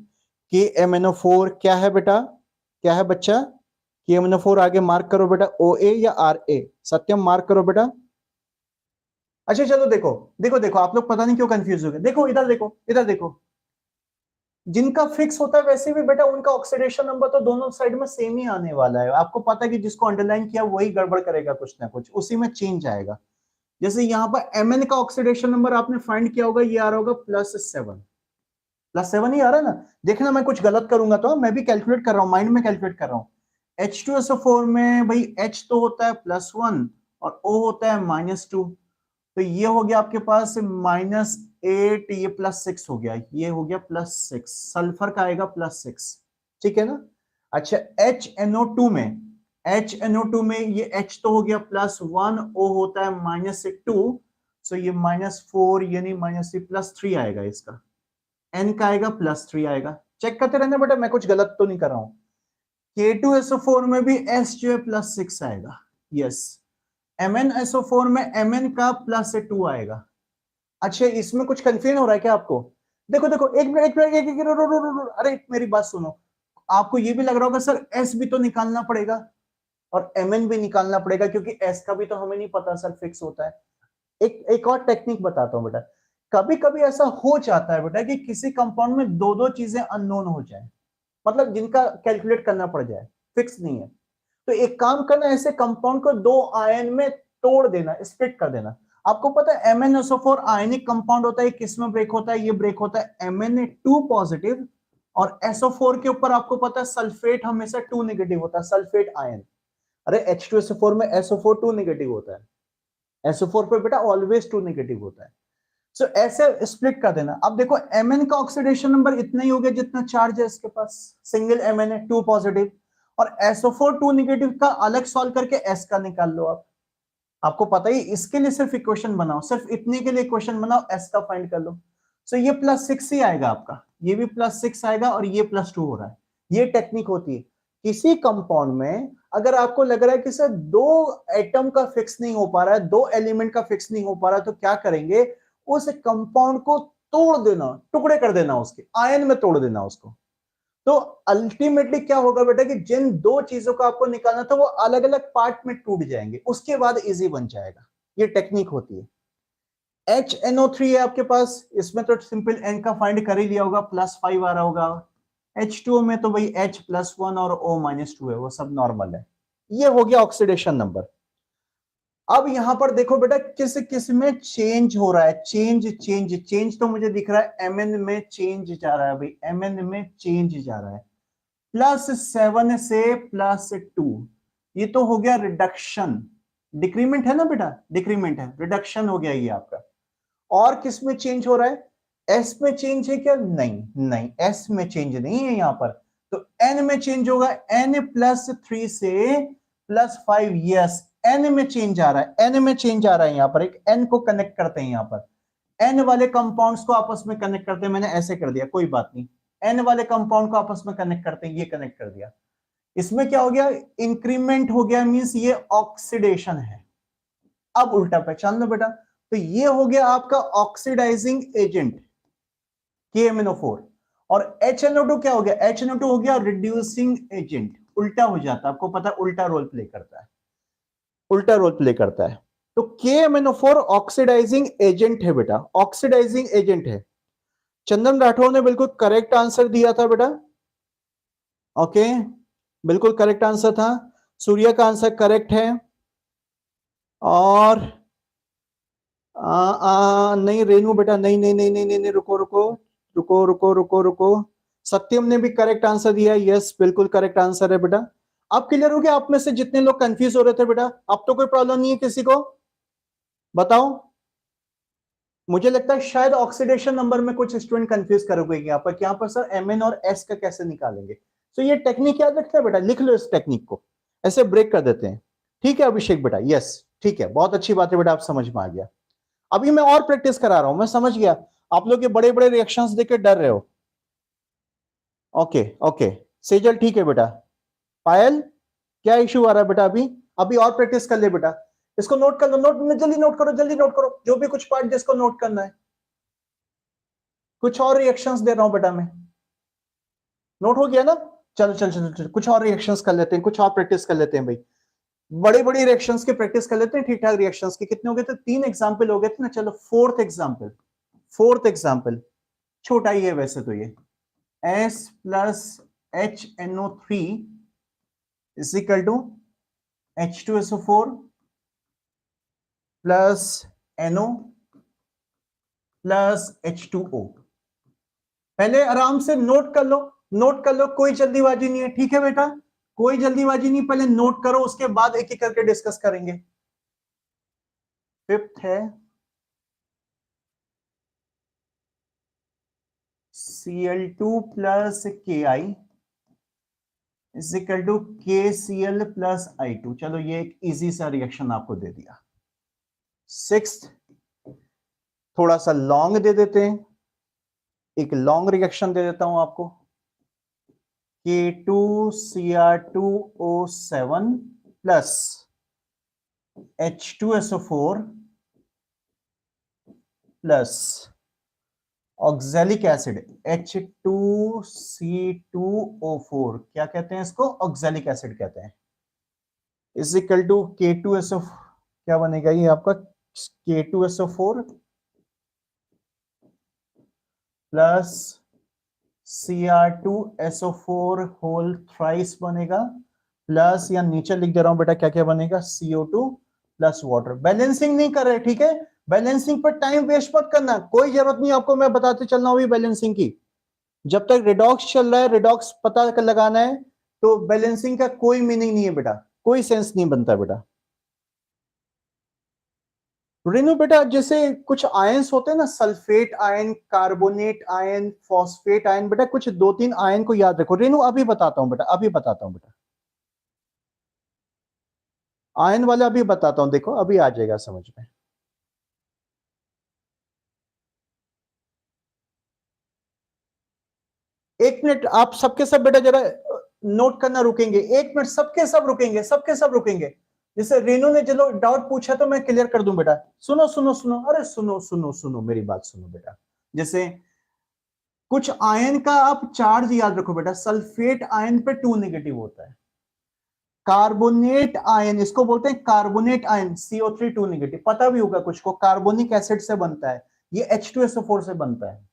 KMnO4 क्या है बेटा? क्या है बच्चा? KMnO4 आगे मार्क करो बेटा, OA या RA? सत्यम मार्क करो बेटा। अच्छा चलो देखो, देखो देखो, आप लोग पता नहीं क्यों कंफ्यूज हो गए। देखो इधर देखो, इधर देखो, जिनका फिक्स होता है वैसे भी बेटा उनका ऑक्सीडेशन नंबर तो दोनों साइड में सेम ही आने वाला है। आपको पता है कि जिसको अंडरलाइन किया वही गड़बड़ करेगा, कुछ ना कुछ उसी में चेंज आएगा। जैसे यहाँ पर Mn का ऑक्सीडेशन नंबर आपने फाइंड किया होगा, ये आ रहा होगा +7, +7 ही आ रहा है ना। देखना मैं कुछ गलत करूंगा तो मैं भी कैलकुलेट कर रहा हूँ, माइंड में कैलकुलेट कर रहा हूँ। H2SO4 में भाई H तो होता है +1 और O होता है -2, तो ये हो गया आपके पास -8, ये +6 हो गया, ये हो गया +6, सल्फर का आएगा +6, ठीक है ना। अच्छा HNO2 में, HNO2 में ये H तो हो गया +1, O होता है -2, सो ये -4 यानी -3 आएगा इसका। N का आएगा +3 आएगा। चेक करते रहना बेटा, मैं कुछ गलत तो नहीं कर रहा हूं। K2SO4 में भी S जो है +6 आएगा, यस। MnSO4 में Mn का +2 आएगा। अच्छा इसमें कुछ कंफ्यूजन हो रहा है क्या आपको? देखो देखो, एक मिनट एक मिनट, एक मिनट, अरे मेरी बात सुनो। आपको ये भी लग रहा होगा सर S भी तो निकालना पड़ेगा और Mn भी निकालना पड़ेगा, क्योंकि S का भी तो हमें नहीं पता सर फिक्स होता है। एक एक और टेक्निक बताता हूं बेटा। कभी कभी ऐसा हो जाता है बेटा कि किसी कंपाउंड में दो दो चीजें अननोन हो जाए, मतलब जिनका कैलकुलेट करना पड़ जाए, फिक्स नहीं है। तो एक काम करना, ऐसे कंपाउंड को 2 आयन में तोड़ देना, स्प्लिट कर देना। आपको पता है MnSO4 आयनिक कंपाउंड होता है, किसमें ब्रेक होता है? ये ब्रेक होता है Mna2 पॉजिटिव, और SO4 के ऊपर आपको पता है सल्फेट हमेशा 2 नेगेटिव होता है, सल्फेट आयन। अरे H2SO4 में SO4 2 नेगेटिव होता है, SO4 पे बेटा ऑलवेज 2 नेगेटिव होता है। सो ऐसे स्प्लिट कर देना। अब देखो Mn का ऑक्सीडेशन नंबर इतना ही हो गया जितना चार्ज है इसके पास, सिंगल Mn है 2 पॉजिटिव, और SO4 2 नेगेटिव का अलग सॉल्व करके S का निकाल लो आप। आपको पता ही, इसके लिए सिर्फ इक्वेशन बनाओ, सिर्फ इतने के लिए इक्वेशन बनाओ, S का फाइंड कर लो। सो ये +6 ही आएगा आपका, ये भी +6 आएगा और ये +2 हो रहा है। ये टेक्निक होती है किसी कंपाउंड में, अगर आपको लग रहा है कि सर दो एटम का फिक्स नहीं हो पा रहा है, दो एलिमेंट का फिक्स नहीं हो पा रहा है, तो क्या करेंगे, उस कंपाउंड को तोड़ देना, टुकड़े कर देना, उसके आयन में तोड़ देना उसको। तो अल्टीमेटली क्या होगा बेटा कि जिन दो चीजों को आपको निकालना था वो अलग अलग पार्ट में टूट जाएंगे, उसके बाद इजी बन जाएगा। ये टेक्निक होती है। HNO3 है आपके पास, इसमें तो सिंपल N का फाइंड कर ही लिया होगा, +5 आ रहा होगा। H2O में तो भाई H+1 और O-2 है, वो सब नॉर्मल है। ये हो गया ऑक्सीडेशन नंबर। अब यहां पर देखो बेटा किस किस में चेंज हो रहा है, चेंज तो मुझे दिख रहा है Mn में चेंज जा रहा है भाई, Mn में चेंज जा रहा है, +7 से +2, ये तो हो गया रिडक्शन। डिक्रीमेंट है ना बेटा, डिक्रीमेंट है, रिडक्शन हो गया ये आपका। और किस में चेंज हो रहा है, एस में चेंज है क्या, नहीं नहीं, एस में चेंज नहीं है यहां पर, तो एन में चेंज होगा, N+3 से +5, यस एन में चेंज आ रहा है, एन में चेंज आ रहा है, यहां पर एक एन को कनेक्ट करते हैं, यहां पर एन वाले कंपाउंड्स को आपस में कनेक्ट करते हैं, मैंने ऐसे कर दिया, कोई बात नहीं, एन वाले कंपाउंड को आपस में कनेक्ट करते हैं, ये कनेक्ट कर दिया। इसमें क्या हो गया, इंक्रीमेंट हो गया, मींस ये ऑक्सीडेशन है। अब उल्टा पहचान लो बेटा, तो ये हो गया आपका ऑक्सीडाइजिंग एजेंट KMnO4, और HNO2 क्या हो गया, HNO2 हो गया रिड्यूसिंग एजेंट। उल्टा हो जाता है, आपको पता है, उल्टा रोल प्ले करता है, उल्टा रोल प्ले करता है। तो KMnO4 ऑक्सीडाइजिंग एजेंट है बेटा, ऑक्सीडाइजिंग एजेंट है। चंदन राठौर ने बिल्कुल करेक्ट आंसर दिया था बेटा, ओके, बिल्कुल करेक्ट आंसर था। सूर्या का आंसर करेक्ट है, और नहीं रेनू बेटा, नहीं नहीं नहीं नहीं नहीं, नहीं रुको रुको रुको रुको रुको रुको, सत्यम ने भी करेक्ट आंसर दिया, यस बिल्कुल करेक्ट आंसर है बेटा। अब क्लियर हो गया आप में से जितने लोग कंफ्यूज हो रहे थे बेटा, अब तो कोई प्रॉब्लम नहीं है किसी को, बताओ। मुझे लगता है शायद ऑक्सीडेशन नंबर में कुछ स्टूडेंट कंफ्यूज करोगे यहाँ पर, यहाँ पर सर Mn और S का कैसे निकालेंगे। तो ये टेक्निक याद रखते हैं बेटा, लिख लो इस टेक्निक को, ऐसे ब्रेक कर देते हैं। ठीक है अभिषेक बेटा, यस ठीक है, बहुत अच्छी बात है बेटा, आप समझ में आ गया। अभी मैं और प्रैक्टिस करा रहा हूं, मैं समझ गया आप लोग के बड़े बड़े रिएक्शंस देख के डर रहे हो। ओके ओके सेजल, ठीक है बेटा। पायल, क्या इशू आ रहा है बेटा, अभी अभी और प्रैक्टिस कर ले बेटा, इसको नोट कर लो, नोट जल्दी नोट करो, जल्दी नोट करो, जो भी कुछ पार्ट जिसको नोट करना है। कुछ और रिएक्शंस दे रहा हूं बेटा मैं, नोट हो गया ना, चलो चलो चलो चलो, कुछ और रिएक्शंस कर लेते हैं, कुछ और प्रैक्टिस कर लेते हैं भाई, बड़े बड़े रिएक्शंस की प्रैक्टिस कर लेते हैं, ठीक ठाक रिएक्शंस के कितने हो गए थे, 3 एग्जाम्पल हो गए थे ना, चलो फोर्थ एग्जाम्पल, फोर्थ एग्जाम्पल छोटा ही है वैसे तो ये, S plus HNO3 is equal to H2SO4 plus NO plus H2O। पहले आराम से नोट कर लो, नोट कर लो, कोई जल्दीबाजी नहीं है, ठीक है बेटा, कोई जल्दीबाजी नहीं, पहले नोट करो, उसके बाद एक एक करके डिस्कस करेंगे। फिफ्थ है Cl2 plus Ki is equal to KCl plus I2। चलो ये एक इजी सा रिएक्शन आपको दे दिया। सिक्स्थ, थोड़ा सा लॉन्ग दे देते हैं, एक लॉन्ग रिएक्शन दे देता हूं आपको, K2Cr2O7 plus H2SO4 plus oxalic acid H2C2O4, क्या कहते हैं इसको, ऑक्सैलिक एसिड कहते हैं, इज इक्वल टू K2SO, क्या बनेगा ये आपका, K2SO4 plus Cr2SO4 whole thrice बनेगा, प्लस या नीचे लिख दे रहा हूं बेटा क्या क्या बनेगा, CO2 प्लस वाटर। बैलेंसिंग नहीं कर रहे, ठीक है, बैलेंसिंग पर टाइम वेस्ट मत करना, कोई जरूरत नहीं आपको, मैं बताते चल रहा हूं बैलेंसिंग की, जब तक रिडॉक्स चल रहा है, रिडॉक्स पता कर लगाना है, तो बैलेंसिंग का कोई मीनिंग नहीं है बेटा, कोई सेंस नहीं बनता बेटा। रेनू बेटा जैसे कुछ आयंस होते हैं ना, sulphate ion, carbonate ion, phosphate ion, बेटा कुछ 2-3 आयन को याद रखो रेनू, अभी बताता हूं बेटा, अभी बताता हूं बेटा, आयन वाला अभी बताता हूं, देखो अभी आ जाएगा समझ में। एक मिनट आप सबके सब बेटा जरा नोट करना रुकेंगे, एक मिनट सबके सब रुकेंगे, सबके सब रुकेंगे। जैसे रेनू ने चलो डाउट पूछा तो मैं क्लियर कर दूं बेटा। सुनो सुनो सुनो, अरे सुनो सुनो सुनो, मेरी बात सुनो बेटा। जैसे कुछ आयन का आप चार्ज याद रखो बेटा, सल्फेट आयन पे 2 नेगेटिव होता है। कार्बोनेट आयन, इसको बोलते हैं कार्बोनेट आयन, CO3 2 नेगेटिव, पता भी होगा कुछ को, कार्बोनिक एसिड से बनता है, ये H2SO4 से बनता है।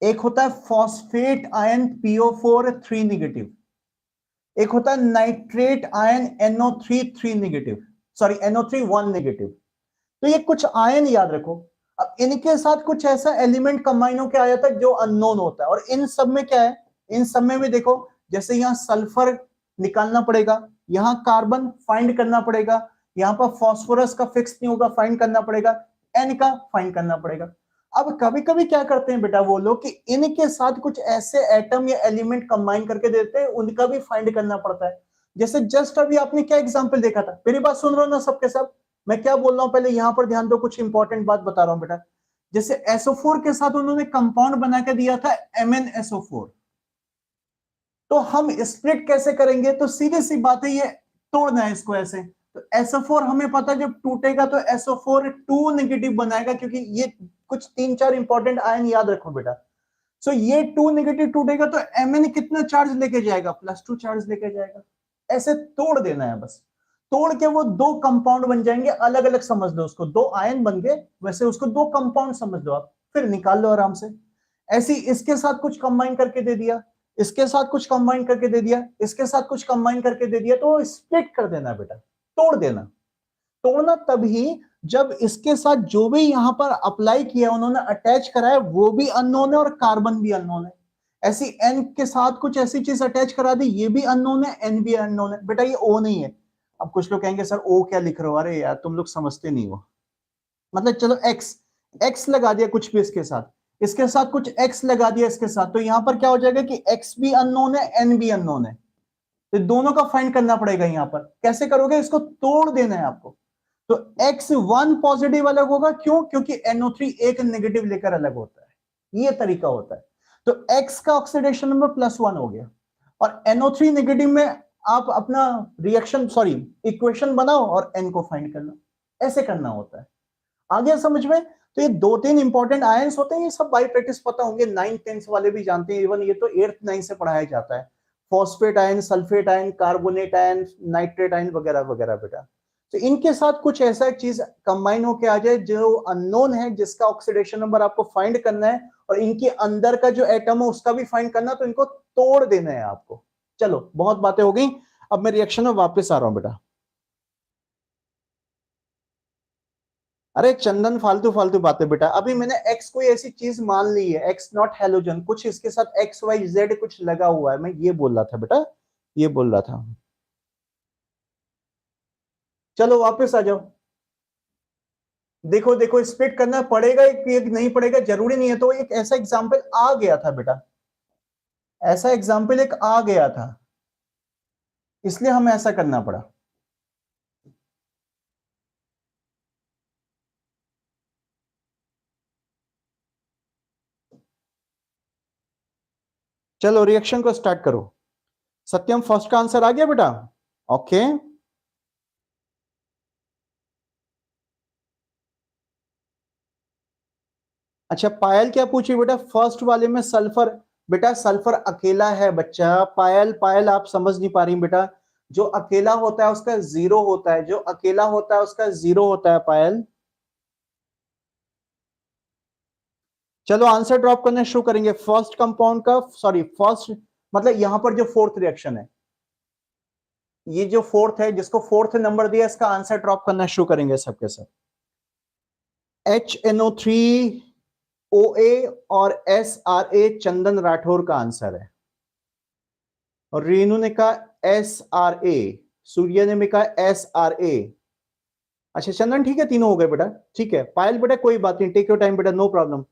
एक होता है फॉस्फेट आयन PO4 3 नेगेटिव, एक होता है nitrate ion NO3 3 negative, sorry NO3 1 negative. तो ये कुछ आयन याद रखो। अब इनके साथ कुछ ऐसा एलिमेंट कंबाइन होकर आ जाता है जो अननोन होता है, और इन सब में क्या है, इन सब में भी देखो, जैसे यहां सल्फर निकालना पड़ेगा, यहां कार्बन फाइंड करना पड़ेगा, यहां पर फॉस्फोरस का फिक्स नहीं होगा, फाइंड करना पड़ेगा, एन का फाइंड करना पड़ेगा। अब कभी कभी क्या करते हैं बेटा वो लोग कि इनके साथ कुछ ऐसे एटम या एलिमेंट कंबाइन करके देते हैं, उनका भी फाइंड करना पड़ता है। जैसे जस्ट अभी आपने क्या एग्जांपल देखा था, मेरी बात सुन रहे हो ना सबके सब, मैं क्या बोल रहा हूं पहले यहां पर ध्यान दो, कुछ इंपॉर्टेंट बात बता रहा हूं बेटा। जैसे SO4 के साथ उन्होंने कंपाउंड बना के दिया था MnSO4, तो हम स्प्लिट कैसे करेंगे, तो सीधी सी बात है, ये तोड़ना है इसको ऐसे। तो SO4 हमें पता है जब टूटेगा तो SO4 2 नेगेटिव बनाएगा, क्योंकि ये कुछ 3-4 इंपॉर्टेंट आयन याद रखो बेटा। सो ये 2 नेगेटिव टूटेगा तो Mn कितना चार्ज लेके जाएगा, +2 चार्ज लेके जाएगा। ऐसे तोड़ देना है बस, तोड़ के वो 2 कंपाउंड बन जाएंगे, अलग अलग समझ लो उसको, 2 आयन बन गए, वैसे उसको 2 कंपाउंड समझ लो आप, फिर निकाल लो आराम से। ऐसी इसके साथ कुछ कंबाइन करके दे दिया, इसके साथ कुछ कंबाइन करके दे दिया, इसके साथ कुछ कंबाइन करके दे दिया, तो स्प्लिट कर देना बेटा, तोड़ देना। तोड़ना तभी जब इसके साथ जो भी यहां पर अप्लाई किया उन्होंने, अटैच कराया, वो भी अननोन है और कार्बन भी अननोन है। ऐसी एन के साथ कुछ ऐसी चीज अटैच करा दी, ये भी अननोन है, एन भी अननोन है बेटा, ये ओ नहीं है। अब कुछ लोग कहेंगे सर ओ क्या लिख रहे हो, अरे यार तुम लोग समझते नहीं हो। मतलब चलो एक्स, एक्स लगा दिया कुछ भी इसके साथ, इसके साथ कुछ एक्स लगा दिया इसके साथ, तो यहां पर क्या हो जाएगा कि एक्स भी अननोन है, एन भी अननोन है, तो दोनों का फाइंड करना पड़ेगा। यहां पर कैसे करोगे, इसको तोड़ देना है आपको। तो X1 पॉजिटिव अलग होगा, क्यों, क्योंकि NO3 एक नेगेटिव लेकर अलग होता है, ये तरीका होता है। तो X का ऑक्सीडेशन नंबर +1 हो गया, और NO3 नेगेटिव में आप अपना रिएक्शन सॉरी इक्वेशन बनाओ और N को फाइंड करना, ऐसे करना होता है। आ गया समझ में। तो ये 2-3 इंपॉर्टेंट आयंस होते हैं, ये सब बाई प्रैक्टिस पता होंगे, 9th-10th वाले भी जानते हैं, इवन ये तो 8th-9th से पढ़ाया जाता है। Phosphate ion, sulphate ion, carbonate ion, nitrate ion वगैरह वगैरह बेटा। तो इनके साथ कुछ ऐसा चीज कंबाइन होके आ जाए जो अननोन है, जिसका ऑक्सीडेशन नंबर आपको फाइंड करना है, और इनके अंदर का जो एटम है उसका भी फाइंड करना, तो इनको तोड़ देना है आपको। चलो बहुत बातें हो गई, अब मैं रिएक्शन में वापस आ रहा हूं बेटा। अरे चंदन फालतू फालतू बातें बेटा, अभी मैंने एक्स कोई ऐसी चीज मान ली है, एक्स नॉट हेलोजन, कुछ इसके साथ XYZ कुछ लगा हुआ है, मैं ये बोल रहा था बेटा, ये बोल रहा था। चलो वापस आ जाओ। देखो देखो, स्प्लिट करना पड़ेगा कि नहीं पड़ेगा जरूरी नहीं है, तो एक ऐसा एग्जाम्पल आ गया था बेटा, ऐसा एग्जाम्पल एक आ गया था, इसलिए हमें ऐसा करना पड़ा। चलो रिएक्शन को स्टार्ट करो। सत्यम फर्स्ट का आंसर आ गया बेटा, ओके। अच्छा पायल क्या पूछी बेटा, फर्स्ट वाले में सल्फर, बेटा सल्फर अकेला है बच्चा, पायल पायल आप समझ नहीं पा रही बेटा, जो अकेला होता है उसका 0 होता है, जो अकेला होता है उसका 0 होता है पायल। चलो आंसर ड्रॉप करना शुरू करेंगे, फर्स्ट कंपाउंड का, सॉरी फर्स्ट मतलब यहां पर जो फोर्थ रिएक्शन है, ये जो फोर्थ है, जिसको फोर्थ नंबर दिया, इसका आंसर ड्रॉप करना शुरू करेंगे सबके सब। HNO3OA और SRA चंदन राठौर का आंसर है, और रेनू ने कहा SRA, सूर्य ने भी कहा SRA। अच्छा चंदन ठीक है, तीनों हो गए बेटा, ठीक है। पायल बेटा कोई बात नहीं, टेक योर टाइम बेटा, नो प्रॉब्लम।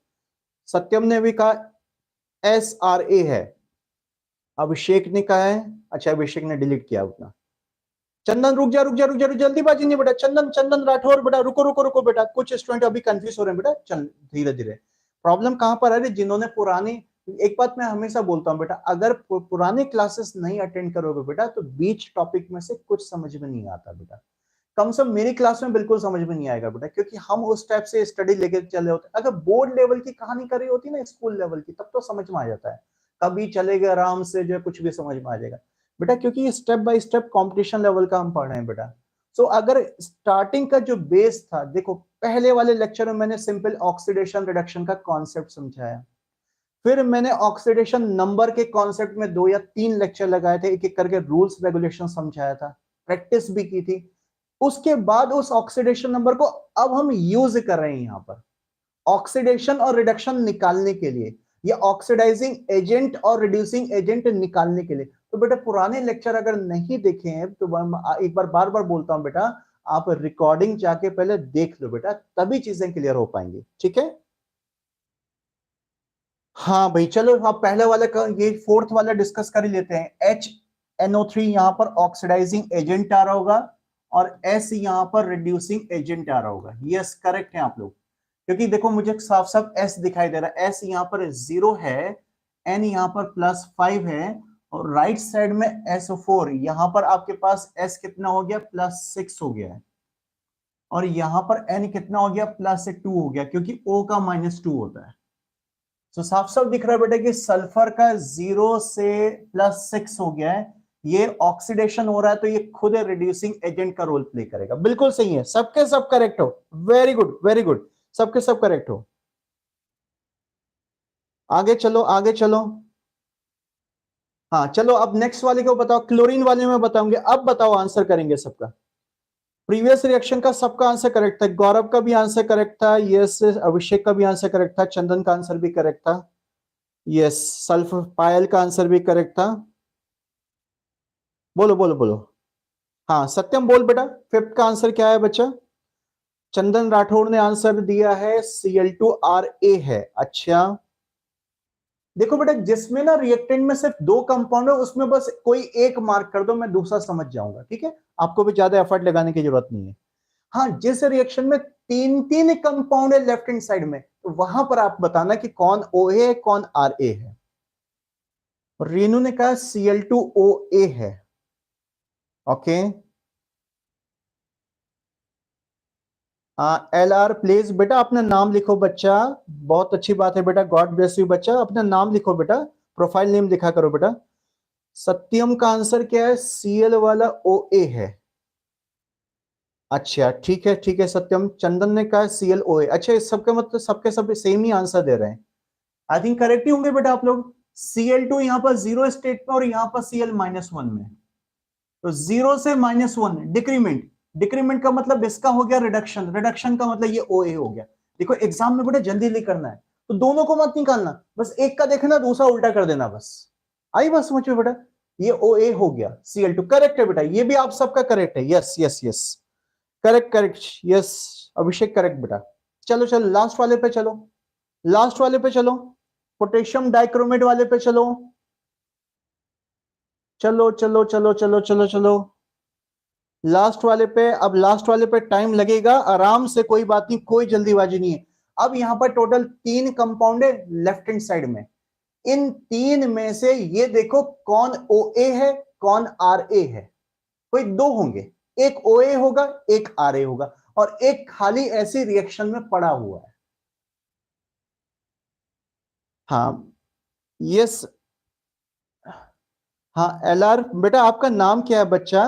सत्यम ने भी कहा SRA है, अभिषेक ने कहा है, अच्छा अभिषेक ने डिलीट किया उतना। चंदन रुक जा रुक जा रुक जा, जल्दीबाजी नहीं बेटा, चंदन चंदन राठौर बेटा, रुको रुको रुको बेटा, कुछ स्टूडेंट अभी कंफ्यूज हो रहे हैं बेटा, चल धीरे धीरे। प्रॉब्लम कहां पर है, जिन्होंने पुरानी एक बात मैं हमेशा बोलता हूँ बेटा, अगर पुराने क्लासेस नहीं अटेंड करोगे बेटा तो बीच टॉपिक में से कुछ समझ में नहीं आता बेटा। कम से कम मेरी क्लास में बिल्कुल समझ में नहीं आएगा बेटा, क्योंकि हम उस टाइप से स्टडी लेके चले होते। अगर बोर्ड लेवल की कहानी करी होती ना, स्कूल लेवल की, तब तो समझ में आ जाता है, कभी चलेगा आराम से, जो कुछ भी समझ में आ जाएगा बेटा, क्योंकि step by step competition level का हम पढ़ रहे हैं बेटा। सो अगर स्टार्टिंग का जो बेस था, देखो पहले वाले लेक्चर में मैंने सिंपल ऑक्सीडेशन रिडक्शन का कॉन्सेप्ट समझाया, फिर मैंने ऑक्सीडेशन नंबर के कॉन्सेप्ट में 2 या 3 लेक्चर लगाए थे, एक एक करके रूल्स रेगुलेशन समझाया था, प्रैक्टिस भी की थी। उसके बाद उस ऑक्सीडेशन नंबर को अब हम यूज कर रहे हैं यहां पर ऑक्सीडेशन और रिडक्शन निकालने के लिए, या ऑक्सीडाइजिंग एजेंट और रिड्यूसिंग एजेंट निकालने के लिए। तो बेटा पुराने लेक्चर अगर नहीं देखे हैं तो एक बार बार बार बोलता हूं बेटा, आप रिकॉर्डिंग जाके पहले देख लो बेटा, तभी चीजें क्लियर हो पाएंगी, ठीक है। हाँ भाई चलो, आप पहले वाले का ये फोर्थ वाला डिस्कस कर ही लेते हैं। HNO3 यहां पर ऑक्सीडाइजिंग एजेंट आ रहा होगा, और S यहां पर रिड्यूसिंग एजेंट आ रहा होगा। यस करेक्ट है आप लोग, क्योंकि देखो मुझे साफ साफ S दिखाई दे रहा है, S यहां पर 0 है, N यहां पर +5 है, और राइट साइड में SO4 यहां पर आपके पास S कितना हो गया, +6 हो गया है, और यहां पर N कितना हो गया, +2 हो गया, क्योंकि O का -2 होता है। तो साफ साफ दिख रहा है बेटा कि सल्फर का 0 से +6 हो गया है, ये ऑक्सीडेशन हो रहा है, तो ये खुद रिड्यूसिंग एजेंट का रोल प्ले करेगा। बिल्कुल सही है, सबके सब करेक्ट हो, वेरी गुड वेरी गुड, सबके सब करेक्ट हो। आगे चलो आगे चलो। हाँ चलो, अब नेक्स्ट वाले को बताओ, क्लोरीन वाले में बताऊंगे, अब बताओ आंसर करेंगे सबका। प्रीवियस रिएक्शन का सबका आंसर करेक्ट था, गौरव का भी आंसर करेक्ट था, यस अभिषेक का भी आंसर करेक्ट था, चंदन का आंसर भी करेक्ट था, यस सल्फर पायल का आंसर भी करेक्ट था। बोलो बोलो बोलो। हाँ सत्यम बोल बेटा, फिफ्थ का आंसर क्या है बच्चा। चंदन राठौड़ ने आंसर दिया है Cl2RA है। अच्छा देखो बेटा, जिसमें ना रिएक्टेंट में सिर्फ 2 कंपाउंड है, उसमें बस कोई एक मार्क कर दो, मैं दूसरा समझ जाऊंगा, ठीक है, आपको भी ज्यादा एफर्ट लगाने की जरूरत नहीं है। हाँ जिस रिएक्शन में 3 कंपाउंड है लेफ्ट हैंड साइड में, तो वहां पर आप बताना कि कौन OA है कौन RA है। रेनू ने कहा Cl2OA है। ओके LR प्लीज बेटा अपना नाम लिखो बच्चा, बहुत अच्छी बात है बेटा, गॉड ब्लेस यू बच्चा, अपना नाम लिखो बेटा, प्रोफाइल नेम लिखा करो बेटा। सत्यम का आंसर क्या है, Cl वाला OA है। अच्छा ठीक है सत्यम। चंदन ने कहा ClOA। अच्छा इस सबका मतलब सबके सब सेम ही आंसर दे रहे हैं, आई थिंक करेक्ट ही होंगे बेटा आप लोग। Cl2 यहां पर 0 स्टेट में, और यहां पर Cl-1 में, तो 0 से -1 डिक्रीमेंट, डिक्रीमेंट का मतलब इसका हो गया रिडक्शन, रिडक्शन का मतलब ये OA हो गया। देखो एग्जाम में बेटा जल्दी जल्दी करना है, तो दोनों को मत निकालना, बस एक का देखना दूसरा उल्टा कर देना बस। आई बात समझ में बेटा, ये OA हो गया, Cl2 करेक्ट है बेटा, ये भी आप सबका करेक्ट है, yes yes yes correct correct, yes Abhishek correct बेटा। चलो चलो लास्ट वाले पे चलो, लास्ट वाले पे चलो, पोटेशियम डाइक्रोमेट वाले पे चलो, चलो चलो चलो चलो चलो चलो लास्ट वाले पे। अब लास्ट वाले पे टाइम लगेगा आराम से, कोई बात नहीं, कोई जल्दीबाजी नहीं है। अब यहां पर टोटल 3 कंपाउंड है लेफ्ट हैंड साइड में, इन 3 में से ये देखो कौन OA है कौन RA है। कोई 2 होंगे, एक OA होगा एक RA होगा, और एक खाली ऐसी रिएक्शन में पड़ा हुआ है। हाँ यस, हाँ LR बेटा आपका नाम क्या है बच्चा,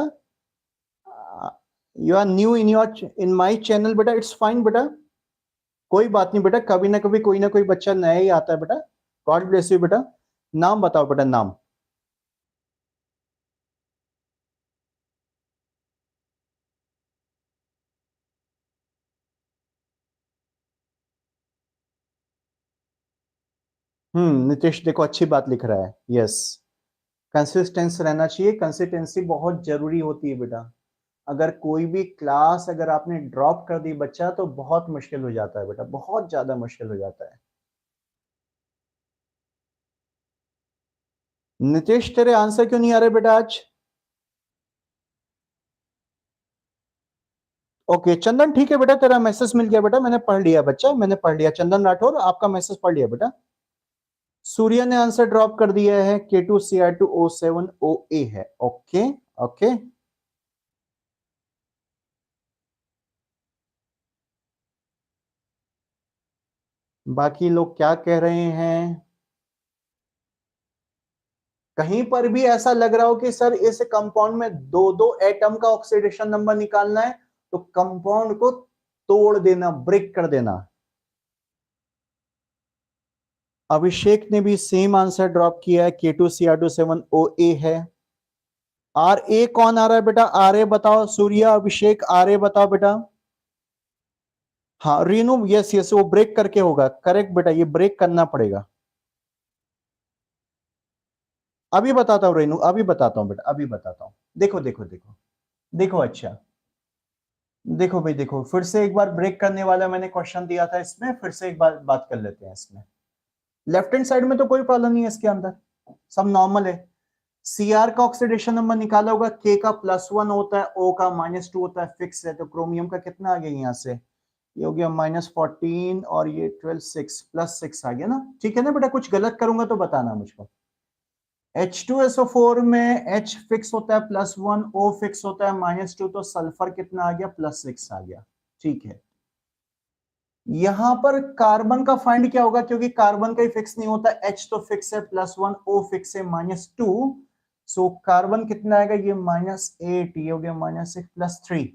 you are new in your in my channel बेटा, इट्स फाइन बेटा, कोई बात नहीं बेटा, कभी ना कभी कोई ना कोई बच्चा नया ही आता है बेटा, गॉड ब्लेस यू बेटा। नाम बताओ बेटा, नाम। नीतीश देखो अच्छी बात लिख रहा है, यस कंसिस्टेंस रहना चाहिए, कंसिस्टेंसी बहुत जरूरी होती है बेटा। अगर कोई भी क्लास अगर आपने ड्रॉप कर दी बच्चा, तो बहुत मुश्किल हो जाता है बेटा, बहुत ज्यादा मुश्किल हो जाता है। नीतीश तेरे आंसर क्यों नहीं आ रहे बेटा आज। ओके चंदन ठीक है बेटा, तेरा मैसेज मिल गया बेटा, मैंने पढ़ लिया बच्चा, मैंने पढ़ लिया, चंदन राठौर आपका मैसेज पढ़ लिया बेटा। सूर्य ने आंसर ड्रॉप कर दिया है, K2Cr2O7OA है। ओके ओके, बाकी लोग क्या कह रहे हैं? कहीं पर भी ऐसा लग रहा हो कि सर इस कंपाउंड में दो दो एटम का ऑक्सीडेशन नंबर निकालना है, तो कंपाउंड को तोड़ देना, ब्रेक कर देना। अभिषेक ने भी सेम आंसर ड्रॉप किया है, K2Cr2O7 है। आर ए कौन आ रहा है बेटा? आर ए बताओ, सूर्य, अभिषेक, आर ए बताओ बेटा। हाँ रीनू, यस यस, वो ब्रेक करके होगा, करेक्ट बेटा, ये ब्रेक करना पड़ेगा। अभी बताता हूं रेनू, अभी बताता हूं बेटा, अभी बताता हूं। देखो देखो देखो देखो, अच्छा देखो भाई, देखो फिर से एक बार ब्रेक करने वाला मैंने क्वेश्चन दिया था इसमें, फिर से एक बार बात कर लेते हैं इसमें। लेफ्ट हैंड साइड में तो कोई प्रॉब्लम नहीं है, इसके अंदर सब नॉर्मल है। सीआर का ऑक्सीडेशन नंबर निकाला होगा, के का +1 होता है, ओ का -2 होता है, फिक्स है। तो क्रोमियम का कितना आ गया यहाँ से? ये हो गया -14 और ये 12 6 +6 आ गया ना। ठीक है ना बेटा, कुछ गलत करूंगा तो बताना मुझको। H2SO4 में H फिक्स होता है +1, O फिक्स होता है -2, तो सल्फर कितना आ गया? +6 आ गया। ठीक है, यहां पर कार्बन का फाइंड क्या होगा? क्योंकि कार्बन का ही फिक्स नहीं होता, H तो फिक्स है +1, O फिक्स है -2, सो कार्बन कितना आएगा? ये -8, ये हो गया -6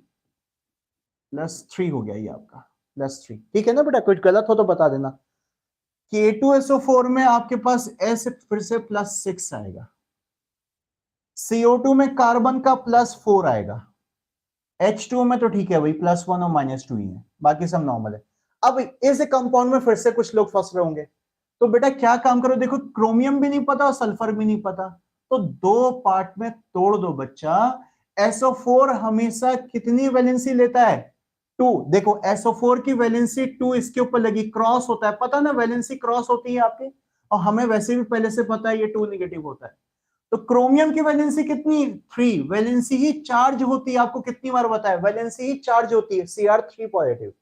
+3 हो गया ये आपका +3। ठीक है ना बेटा, कुछ गलत हो तो बता देना। K2SO4 में आपके पास S फिर से +6 आएगा, CO2 में कार्बन का +4 आएगा, H2 में तो ठीक है भाई, +1 और -2 ही है, बाकी सब नॉर्मल है। अब इस कंपाउंड में फिर से कुछ लोग फंस रहे होंगे, तो बेटा क्या काम करो, देखो क्रोमियम भी नहीं पता और सल्फर भी नहीं पता, तो दो पार्ट में तोड़ दो बच्चा। SO4 हमेशा कितनी वैलेंसी लेता है? 2। देखो SO4 की वैलेंसी 2 इसके ऊपर लगी, क्रॉस होता है, पता ना वैलेंसी क्रॉस होती है आपकी, और हमें वैसे भी पहले से पता है ये 2 नेगेटिव होता है। तो क्रोमियम की वैलेंसी कितनी? 3। वैलेंसी ही चार्ज होती है, आपको कितनी बार बताया, वैलेंसी ही चार्ज होती है, Cr3 पॉजिटिव।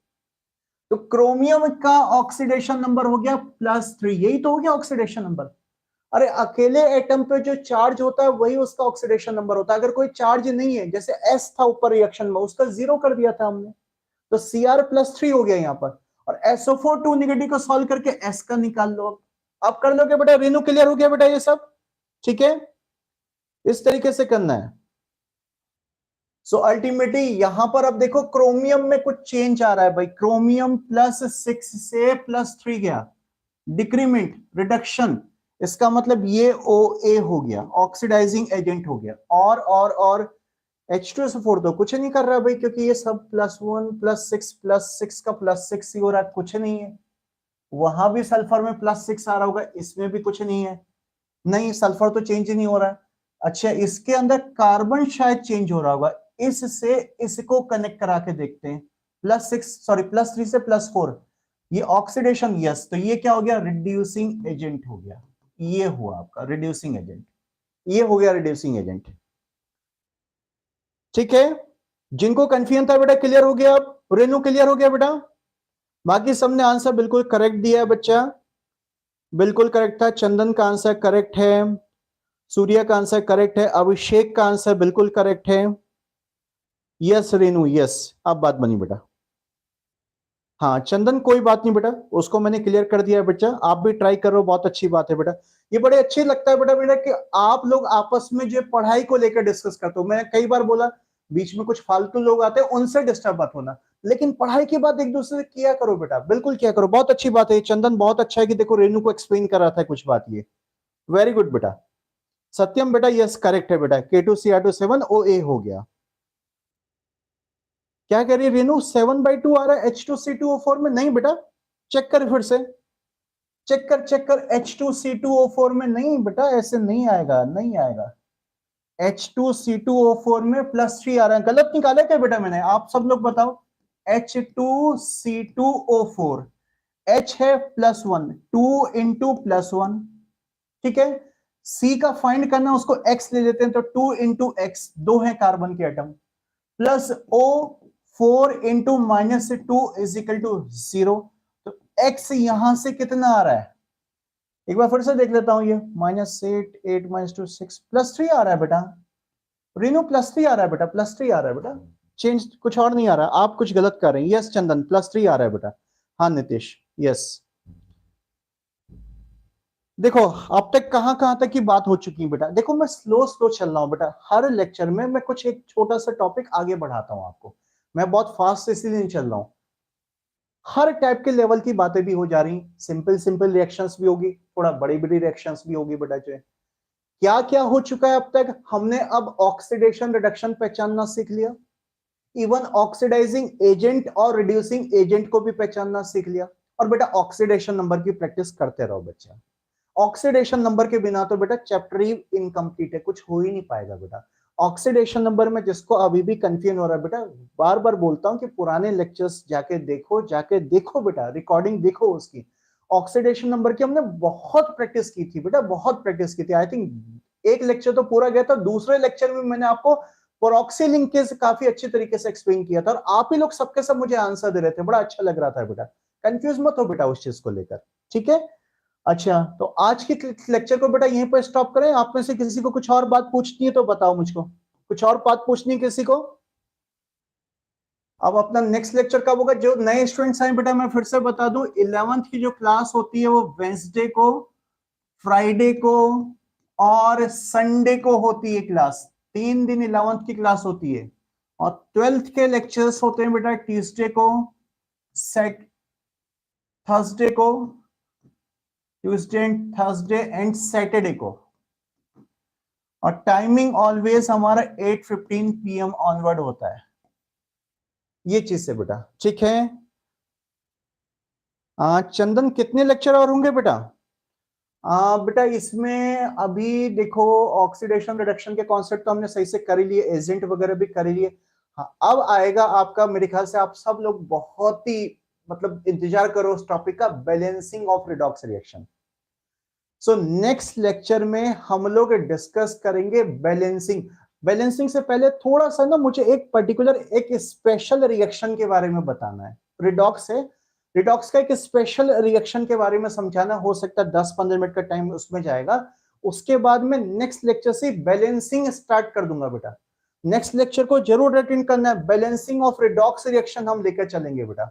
तो क्रोमियम का ऑक्सीडेशन नंबर हो गया +3, यही तो हो गया ऑक्सीडेशन नंबर। अरे अकेले एटम पे जो चार्ज होता है वही उसका ऑक्सीडेशन नंबर होता है, अगर कोई चार्ज नहीं है, जैसे S था ऊपर रिएक्शन में, उसका 0 कर दिया था हमने, तो Cr+3 हो गया यहाँ पर। और SO4 2 नेगेटिव को सॉल्व करके S का निकाल लो। अब कर लोगे बेटा, रेनू क्लियर हो गया बेटा ये सब? ठीक है, इस तरीके से करना है। सो अल्टीमेटली यहां पर अब देखो क्रोमियम में कुछ चेंज आ रहा है भाई, क्रोमियम +6 से +3 गया, डिक्रीमेंट, रिडक्शन। इसका मतलब ये OA हो गया, ऑक्सीडाइजिंग एजेंट हो गया। और H2SO4 तो कुछ नहीं कर रहा भाई, क्योंकि ये सब +1 +6 का +6 ही हो रहा है, कुछ नहीं है। वहां भी सल्फर में +6 आ रहा होगा, इसमें भी कुछ नहीं है, नहीं सल्फर तो चेंज ही नहीं हो रहा है। अच्छा, इसके अंदर कार्बन शायद चेंज हो रहा होगा, इससे इसको कनेक्ट करा के देखते हैं। +3 से +4, ये ऑक्सीडेशन, यस, तो ये क्या हो गया? रिड्यूसिंग एजेंट हो गया, ये हुआ आपका रिड्यूसिंग एजेंट, ये हो गया रिड्यूसिंग एजेंट। ठीक है, जिनको कंफ्यूजन था बेटा क्लियर हो गया? अब रेनू क्लियर हो गया बेटा? बाकी सबने आंसर बिल्कुल करेक्ट दिया है बच्चा, बिल्कुल करेक्ट था। चंदन का आंसर करेक्ट है, सूर्य का आंसर करेक्ट है, अभिषेक का आंसर बिल्कुल करेक्ट है। यस रेनू यस, अब बात बनी बेटा। हाँ चंदन, कोई बात नहीं बेटा, उसको मैंने क्लियर कर दिया है बच्चा, आप भी ट्राई करो, बहुत अच्छी बात है बेटा। ये बड़े अच्छे लगता है बेटा बेटा कि आप लोग आपस में जो पढ़ाई को लेकर डिस्कस करते हो। मैंने कई बार बोला बीच में कुछ फालतू लोग आते हैं, उनसे डिस्टर्ब मत होना, लेकिन पढ़ाई की बात एक दूसरे से किया करो बेटा, बिल्कुल किया करो, बहुत अच्छी बात है। चंदन बहुत अच्छा है कि देखो रेनू को एक्सप्लेन कर रहा था कुछ बात, ये वेरी गुड बेटा। सत्यम बेटा यस करेक्ट है बेटा, K2Cr2O7 हो गया। क्या कह रही है रेनू? 7/2 आ रहा है H2C2O4 में? नहीं बेटा, चेक कर फिर से, चेक कर H2C2O4 में नहीं बेटा, ऐसे नहीं आएगा, नहीं आएगा। H2C2O4 में +3 आ रहा है, गलत निकाला क्या बेटा मैंने? आप सब लोग बताओ। H2C2O4, H है +1, 2 इंटू +1, ठीक है। C का फाइंड करना, उसको X ले लेते हैं, तो 2 इंटू X, दो है कार्बन के atom, plus O 4 into -2 is equal to 0। तो X यहां से कितना आ रहा है? एक बार फिर से देख लेता हूं, ये -8 -2 6 +3 आ रहा है बेटा, रीनू +3 आ रहा है बेटा, +3 आ रहा है बेटा, चेंज कुछ और नहीं आ रहा, आप कुछ गलत कर रहे हैं। यस चंदन, +3 आ रहा है बेटा। हाँ नितिश, यस। देखो अब तक कहां कहां तक की बात हो चुकी है बेटा, देखो मैं स्लो स्लो चल रहा हूं बेटा, हर लेक्चर में मैं कुछ एक छोटा सा टॉपिक आगे बढ़ाता हूं आपको, मैं बहुत फास्ट इसीलिए नहीं चल रहा हूं। हर टाइप के लेवल की बातें भी हो जा रही, सिंपल सिंपल रिएक्शंस भी होगी, थोड़ा बड़ी बड़ी रिएक्शंस भी होगी बेटा। जो क्या क्या हो चुका है अब तक, हमने अब ऑक्सीडेशन रिडक्शन पहचानना सीख लिया, इवन ऑक्सीडाइजिंग एजेंट और रिड्यूसिंग एजेंट को भी पहचानना सीख लिया। और बेटा ऑक्सीडेशन नंबर की प्रैक्टिस करते रहो बच्चा, ऑक्सीडेशन नंबर के बिना तो बेटा चैप्टर ही इनकम्प्लीट है, कुछ हो ही नहीं पाएगा बेटा। ऑक्सीडेशन नंबर में जिसको अभी भी कंफ्यूजन हो रहा है बेटा, बार बार बोलता हूं कि पुराने लेक्चर्स जाके देखो बेटा, रिकॉर्डिंग देखो उसकी। ऑक्सीडेशन नंबर की हमने बहुत प्रैक्टिस की थी बेटा, बहुत प्रैक्टिस की थी। आई थिंक एक लेक्चर तो पूरा गया था, दूसरे लेक्चर में मैंने आपको प्रॉक्सी लिंकेज काफी अच्छे तरीके से एक्सप्लेन किया था, और आप ही लोग सबके सब मुझे आंसर दे रहे थे, बड़ा अच्छा लग रहा था बेटा। कंफ्यूज मत हो बेटा उस चीज को लेकर, ठीक है। अच्छा तो आज की लेक्चर को बेटा यहीं पर स्टॉप करें, आप में से किसी को कुछ और बात पूछनी है तो बताओ मुझको, कुछ और बात पूछनी है किसी को। अब अपना नेक्स्ट लेक्चर कब होगा, जो नए स्टूडेंट्स आए बेटा मैं फिर से बता दूं, 11th की जो क्लास होती है वो वेंसडे को, फ्राइडे को और संडे को होती है क्लास, 3 दिन 11th की क्लास होती है। और 12th के लेक्चर्स होते हैं बेटा ट्यूसडे को, सेट थर्सडे को, Tuesday and Thursday and Saturday को। और टाइमिंग ऑलवेज हमारा 8:15 PM ऑनवर्ड होता है, ये चीज से बेटा, ठीक है। चंदन कितने लेक्चर और होंगे बेटा? बेटा इसमें अभी देखो ऑक्सीडेशन रिडक्शन के कॉन्सेप्ट तो हमने सही से कर ही लिए, एजेंट वगैरह भी कर ही लिए। हाँ अब आएगा आपका, मेरे ख्याल से आप सब लोग बहुत ही मतलब इंतजार करो उस टॉपिक का, balancing of redox reaction. So next lecture में हम लोग डिस्कस करेंगे बैलेंसिंग। बैलेंसिंग से पहले थोड़ा सा ना मुझे एक पर्टिकुलर एक स्पेशल रिएक्शन के बारे में बताना है, रिडॉक्स है, रिडॉक्स का एक स्पेशल रिएक्शन के बारे में समझाना, हो सकता है 10-15 मिनट का टाइम उसमें जाएगा। उसके बाद में नेक्स्ट लेक्चर से बैलेंसिंग स्टार्ट कर दूंगा बेटा, नेक्स्ट लेक्चर को जरूर अटेंड करना है, बैलेंसिंग ऑफ रिडॉक्स रिएक्शन हम लेकर चलेंगे बेटा।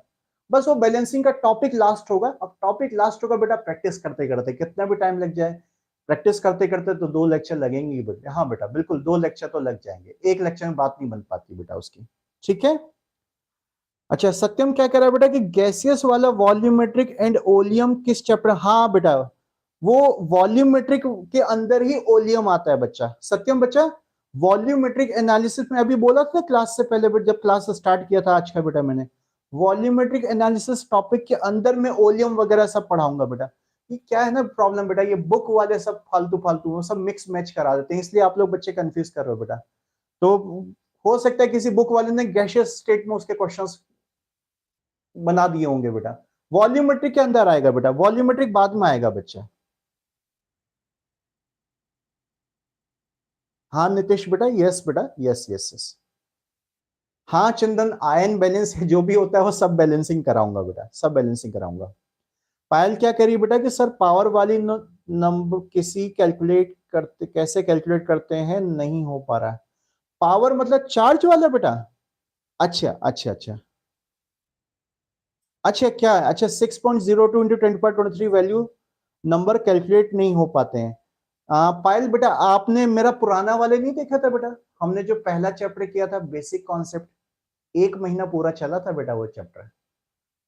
बस वो बैलेंसिंग का टॉपिक लास्ट होगा, अब टॉपिक लास्ट होगा बेटा, प्रैक्टिस करते करते कितना भी टाइम लग जाए, प्रैक्टिस करते करते तो 2 लेक्चर लगेंगे ही बेटा। हाँ बेटा बिल्कुल 2 लेक्चर तो लग जाएंगे, एक लेक्चर में बात नहीं बन पाती बेटा उसकी, ठीक है। अच्छा सत्यम क्या कह रहा है बेटा कि गैसियस वाला वॉल्यूमेट्रिक एंड ओलियम किस चैप्टर, हाँ बेटा वो वॉल्यूमेट्रिक के अंदर ही ओलियम आता है बच्चा, सत्यम बच्चा वॉल्यूमेट्रिक एनालिसिस में अभी बोला था क्लास से पहले बेटा, जब क्लास स्टार्ट किया था आज का बेटा मैंने, वॉल्यूमेट्रिक एनालिसिस टॉपिक के अंदर में ओलियम वगैरह सब पढ़ाऊंगा बेटा। ये क्या है ना प्रॉब्लम बेटा, ये बुक वाले सब फालतू फालतू वो सब मिक्स मैच करा देते हैं, इसलिए आप लोग बच्चे कंफ्यूज कर रहे हो बेटा। तो हो सकता है किसी बुक वाले ने गैसियस स्टेट में उसके क्वेश्चंस बना दिए होंगे बेटा, वॉल्यूमेट्रिक के अंदर आएगा बेटा, वॉल्यूमेट्रिक बाद में आएगा बच्चा। हाँ नितिश बेटा, यस बेटा, यस यस यस। हाँ चंदन आयन बैलेंस जो भी होता है वो सब बैलेंसिंग कराऊंगा बेटा, सब बैलेंसिंग कराऊंगा। पायल क्या करिए बेटा कि सर पावर वाली नंबर किसी कैलकुलेट करते, कैसे कैलकुलेट करते हैं, नहीं हो पा रहा है। पावर मतलब चार्ज वाला बेटा? अच्छा अच्छा अच्छा अच्छा, क्या अच्छा 6.02 इंटू 10⁻23 वैल्यू नंबर कैलकुलेट नहीं हो पाते हैं। पायल बेटा आपने मेरा पुराना वाले नहीं देखा था बेटा, हमने जो पहला चैप्टर किया था बेसिक कॉन्सेप्ट, 1 महीना पूरा चला था बेटा वो चैप्टर,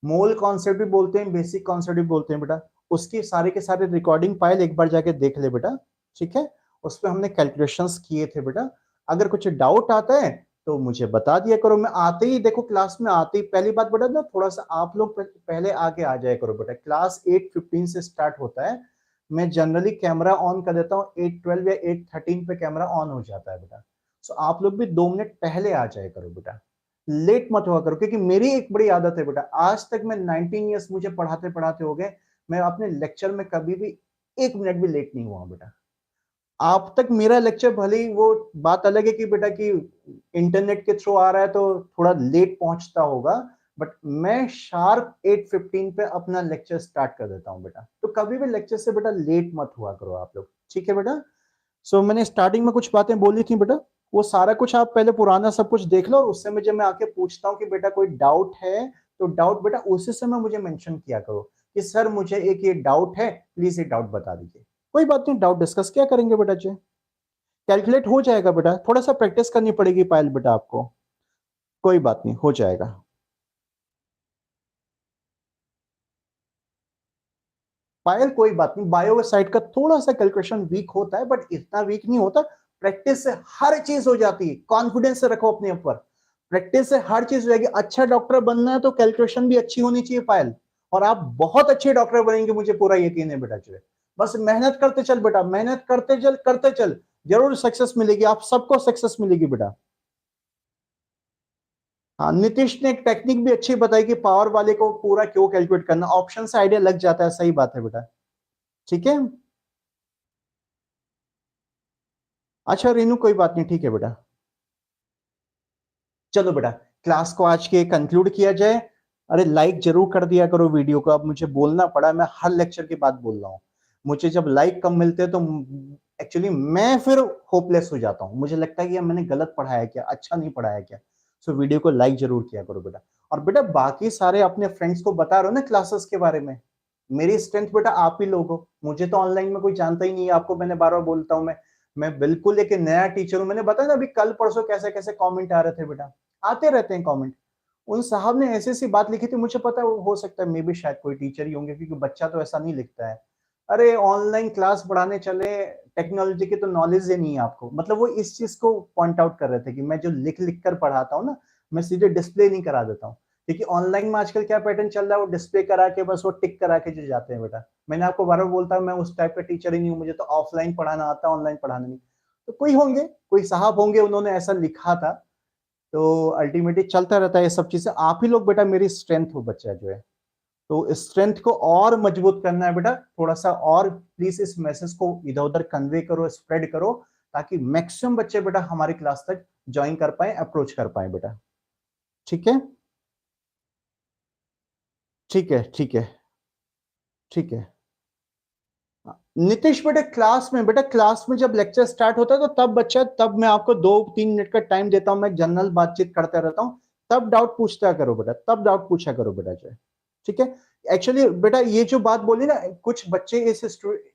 मोल कॉन्सेप्ट भी बोलते हैं, बेसिक कॉन्सेप्ट भी बोलते हैं बेटा, उसकी सारे के सारे रिकॉर्डिंग फाइल एक बार जाके देख ले बेटा, ठीक है। उस पर हमने कैलकुलेशंस किए थे बेटा, अगर कुछ डाउट आता है तो मुझे बता दिया करो, मैं आते ही देखो क्लास में आते ही पहली बात बेटा ना थोड़ा सा आप लोग पहले आके आ जाया करो बेटा, क्लास 8:15 से स्टार्ट होता है, मैं जनरली कैमरा ऑन कर देता हूँ 8:12 या 8:13 पे कैमरा ऑन हो जाता है बेटा। सो आप लोग भी 2 मिनट पहले आ जाया करो बेटा, लेट मत हुआ करो, क्योंकि मेरी एक बड़ी आदत है बेटा, आज तक मैं 19 ईयर्स मुझे पढ़ाते पढ़ाते हो गए, मैं अपने लेक्चर में कभी भी 1 मिनट भी लेट नहीं हुआ बेटा। आप तक मेरा लेक्चर भले ही वो बात अलग है कि बेटा कि इंटरनेट के थ्रू आ रहा है तो थोड़ा लेट पहुंचता होगा, बट मैं शार्प 8:15 पे अपना लेक्चर स्टार्ट कर देता हूँ बेटा। तो कभी भी लेक्चर से बेटा लेट मत हुआ करो आप लोग, ठीक है बेटा। सो मैंने स्टार्टिंग में कुछ बातें बोली थी बेटा, वो सारा कुछ आप पहले पुराना सब कुछ देख लो, और उससे में जब मैं आके पूछता हूँ कि बेटा कोई डाउट है, तो डाउट बेटा उसी समय मुझे मेंशन किया करो कि सर मुझे एक ये डाउट है, प्लीज ये डाउट बता दीजिए। कोई बात नहीं, डाउट डिस्कस क्या करेंगे बेटा जी, कैलकुलेट हो जाएगा बेटा, थोड़ा सा प्रैक्टिस करनी पड़ेगी पायल बेटा आपको, कोई बात नहीं, हो जाएगा। पायल कोई बात नहीं, बायो साइड का थोड़ा सा कैलकुलेशन वीक होता है, बट इतना वीक नहीं होता। प्रैक्टिस से हर चीज हो जाती है, कॉन्फिडेंस से रखो अपने ऊपर, प्रैक्टिस से हर चीज हो जाएगी। अच्छा डॉक्टर बनना है तो कैलकुलेशन भी अच्छी होनी चाहिए पायल, और आप बहुत अच्छे डॉक्टर बनेंगे, मुझे पूरा यकीन है बेटा जी। बस मेहनत करते चल बेटा, मेहनत करते चल, जरूर सक्सेस मिलेगी, आप सबको सक्सेस मिलेगी बेटा। हाँ, नीतीश ने एक टेक्निक भी अच्छी बताई कि पावर वाले को पूरा क्यों कैलकुलेट करना, ऑप्शन से आइडिया लग जाता है, सही बात है बेटा, ठीक है। अच्छा रेनू कोई बात नहीं, ठीक है बेटा। चलो बेटा, क्लास को आज के कंक्लूड किया जाए। अरे लाइक जरूर कर दिया करो वीडियो को, अब मुझे बोलना पड़ा, मैं हर लेक्चर के बाद बोल रहा हूँ। मुझे जब लाइक कम मिलते हैं तो एक्चुअली मैं फिर होपलेस हो जाता हूँ, मुझे लगता है कि मैंने गलत पढ़ाया क्या, अच्छा नहीं पढ़ाया क्या। सो वीडियो को लाइक जरूर किया करो बेटा। और बेटा बाकी सारे अपने फ्रेंड्स को बता रहे हो ना क्लासेस के बारे में, मेरी स्ट्रेंथ बेटा आप ही लोग हो, मुझे तो ऑनलाइन में कोई जानता ही नहीं है, आपको मैंने बार बार बोलता हूँ, मैं बिल्कुल एक नया टीचर हूँ। मैंने बताया ना अभी कल परसों कैसे कैसे कमेंट आ रहे थे बेटा, आते रहते हैं कमेंट। उन साहब ने ऐसी ऐसी बात लिखी थी, मुझे पता है हो सकता है मे भी शायद कोई टीचर ही होंगे, क्योंकि बच्चा तो ऐसा नहीं लिखता है। अरे ऑनलाइन क्लास पढ़ाने चले, टेक्नोलॉजी की तो नॉलेज ही नहीं है आपको, मतलब वो इस चीज को पॉइंट आउट कर रहे थे कि मैं जो लिख लिख कर पढ़ाता हूँ ना, मैं सीधे डिस्प्ले नहीं करा देता हूँ। क्योंकि ऑनलाइन में आजकल क्या पैटर्न चल रहा है, वो डिस्प्ले करा के बस वो टिक करा के जो जाते हैं बेटा। मैंने आपको बार बार बोलता हूँ मैं उस टाइप का टीचर ही नहीं हूँ, मुझे तो ऑफलाइन पढ़ाना आता है, ऑनलाइन पढ़ाना नहीं। तो कोई होंगे, कोई साहब होंगे, उन्होंने ऐसा लिखा था। तो अल्टीमेटली चलता रहता है ये सब चीजें, आप ही लोग बेटा मेरी स्ट्रेंथ हो बच्चा जो है। तो स्ट्रेंथ को और मजबूत करना है बेटा, थोड़ा सा और प्लीज इस मैसेज को इधर उधर कन्वे करो, स्प्रेड करो, ताकि मैक्सिमम बच्चे बेटा हमारी क्लास तक ज्वाइन कर पाए, अप्रोच कर पाए बेटा, ठीक है। ठीक है ठीक है ठीक है। नीतीश बेटा क्लास में, बेटा क्लास में जब लेक्चर स्टार्ट होता है तो तब बच्चा, तब मैं आपको 2-3 मिनट का टाइम देता हूं, मैं जनरल बातचीत करता रहता हूं, तब डाउट पूछता करो बेटा, तब डाउट पूछा करो बेटा जो है, ठीक है। एक्चुअली बेटा ये जो बात बोली ना, कुछ बच्चे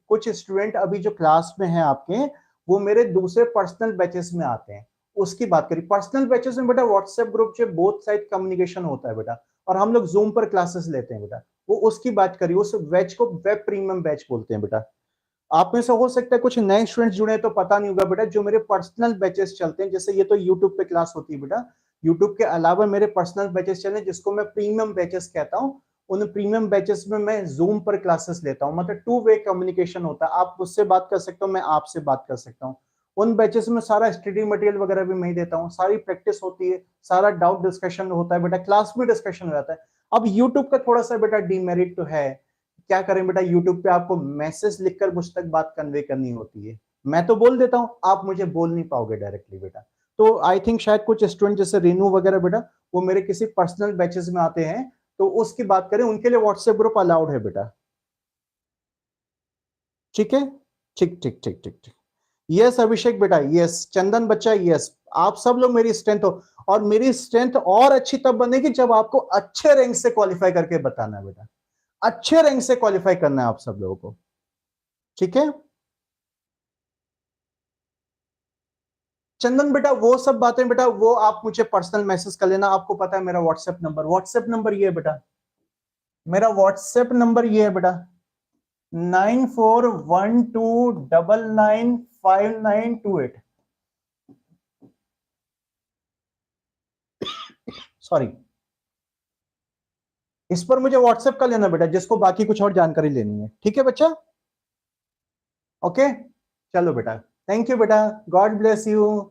कुछ स्टूडेंट अभी जो क्लास में हैं आपके, वो मेरे दूसरे पर्सनल बैचेस में आते हैं, उसकी बात करी। पर्सनल बैचेस में बेटा व्हाट्सएप ग्रुप जो बोथ साइड कम्युनिकेशन होता है बेटा, और हम लोग जूम पर क्लासेस लेते हैं बेटा, वो उसकी बात करी, उस बैच को वेब प्रीमियम बैच बोलते हैं बेटा। आप में से हो सकता है कुछ नए स्टूडेंट्स जुड़े तो पता नहीं होगा बेटा, जो मेरे पर्सनल बैचेस चलते हैं, जैसे ये तो यूट्यूब पे क्लास होती है बेटा, यूट्यूब के अलावा मेरे पर्सनल बैचेस चले जिसको मैं प्रीमियम बैचेस कहता हूँ। उन प्रीमियम बैचेस में मैं जूम पर क्लासेस लेता हूँ, मतलब 2 वे कम्युनिकेशन होता है, आप उससे बात कर सकते हो, मैं आपसे बात कर सकता हूँ। उन बैचेस में सारा स्टडी मटेरियल वगैरह भी मैं ही देता हूँ, सारी प्रैक्टिस होती है, सारा डाउट डिस्कशन होता है बेटा, क्लास में डिस्कशन हो जाता है। अब यूट्यूब का थोड़ा सा बेटा डीमेरिट तो है, क्या करें बेटा, यूट्यूब पे आपको मैसेज लिखकर मुझ तक बात कन्वे करनी होती है, मैं तो बोल देता हूं, आप मुझे बोल नहीं पाओगे डायरेक्टली बेटा। तो आई थिंक शायद कुछ स्टूडेंट जैसे रेनू वगैरह बेटा, वो मेरे किसी पर्सनल बैचेस में आते हैं, तो उसकी बात करें, उनके लिए व्हाट्सएप ग्रुप अलाउड है बेटा, ठीक है। ठीक ठीक ठीक ठीक ठीक। यस अभिषेक बेटा, यस चंदन बच्चा, यस आप सब लोग मेरी स्ट्रेंथ हो, और मेरी स्ट्रेंथ और अच्छी तब बनेगी जब आपको अच्छे रैंक से क्वालिफाई करके बताना है बेटा, अच्छे रैंक से क्वालिफाई करना है आप सब लोगों को, ठीक है। चंदन बेटा वो सब बातें बेटा वो आप मुझे पर्सनल मैसेज कर लेना, आपको पता है मेरा व्हाट्सएप नंबर ये है बेटा, मेरा व्हाट्सएप नंबर ये है बेटा, 9412995928। सॉरी, इस पर मुझे व्हाट्सएप कर लेना बेटा, जिसको बाकी कुछ और जानकारी लेनी है, ठीक है बच्चा, ओके। चलो बेटा, थैंक यू बेटा, गॉड ब्लेस यू।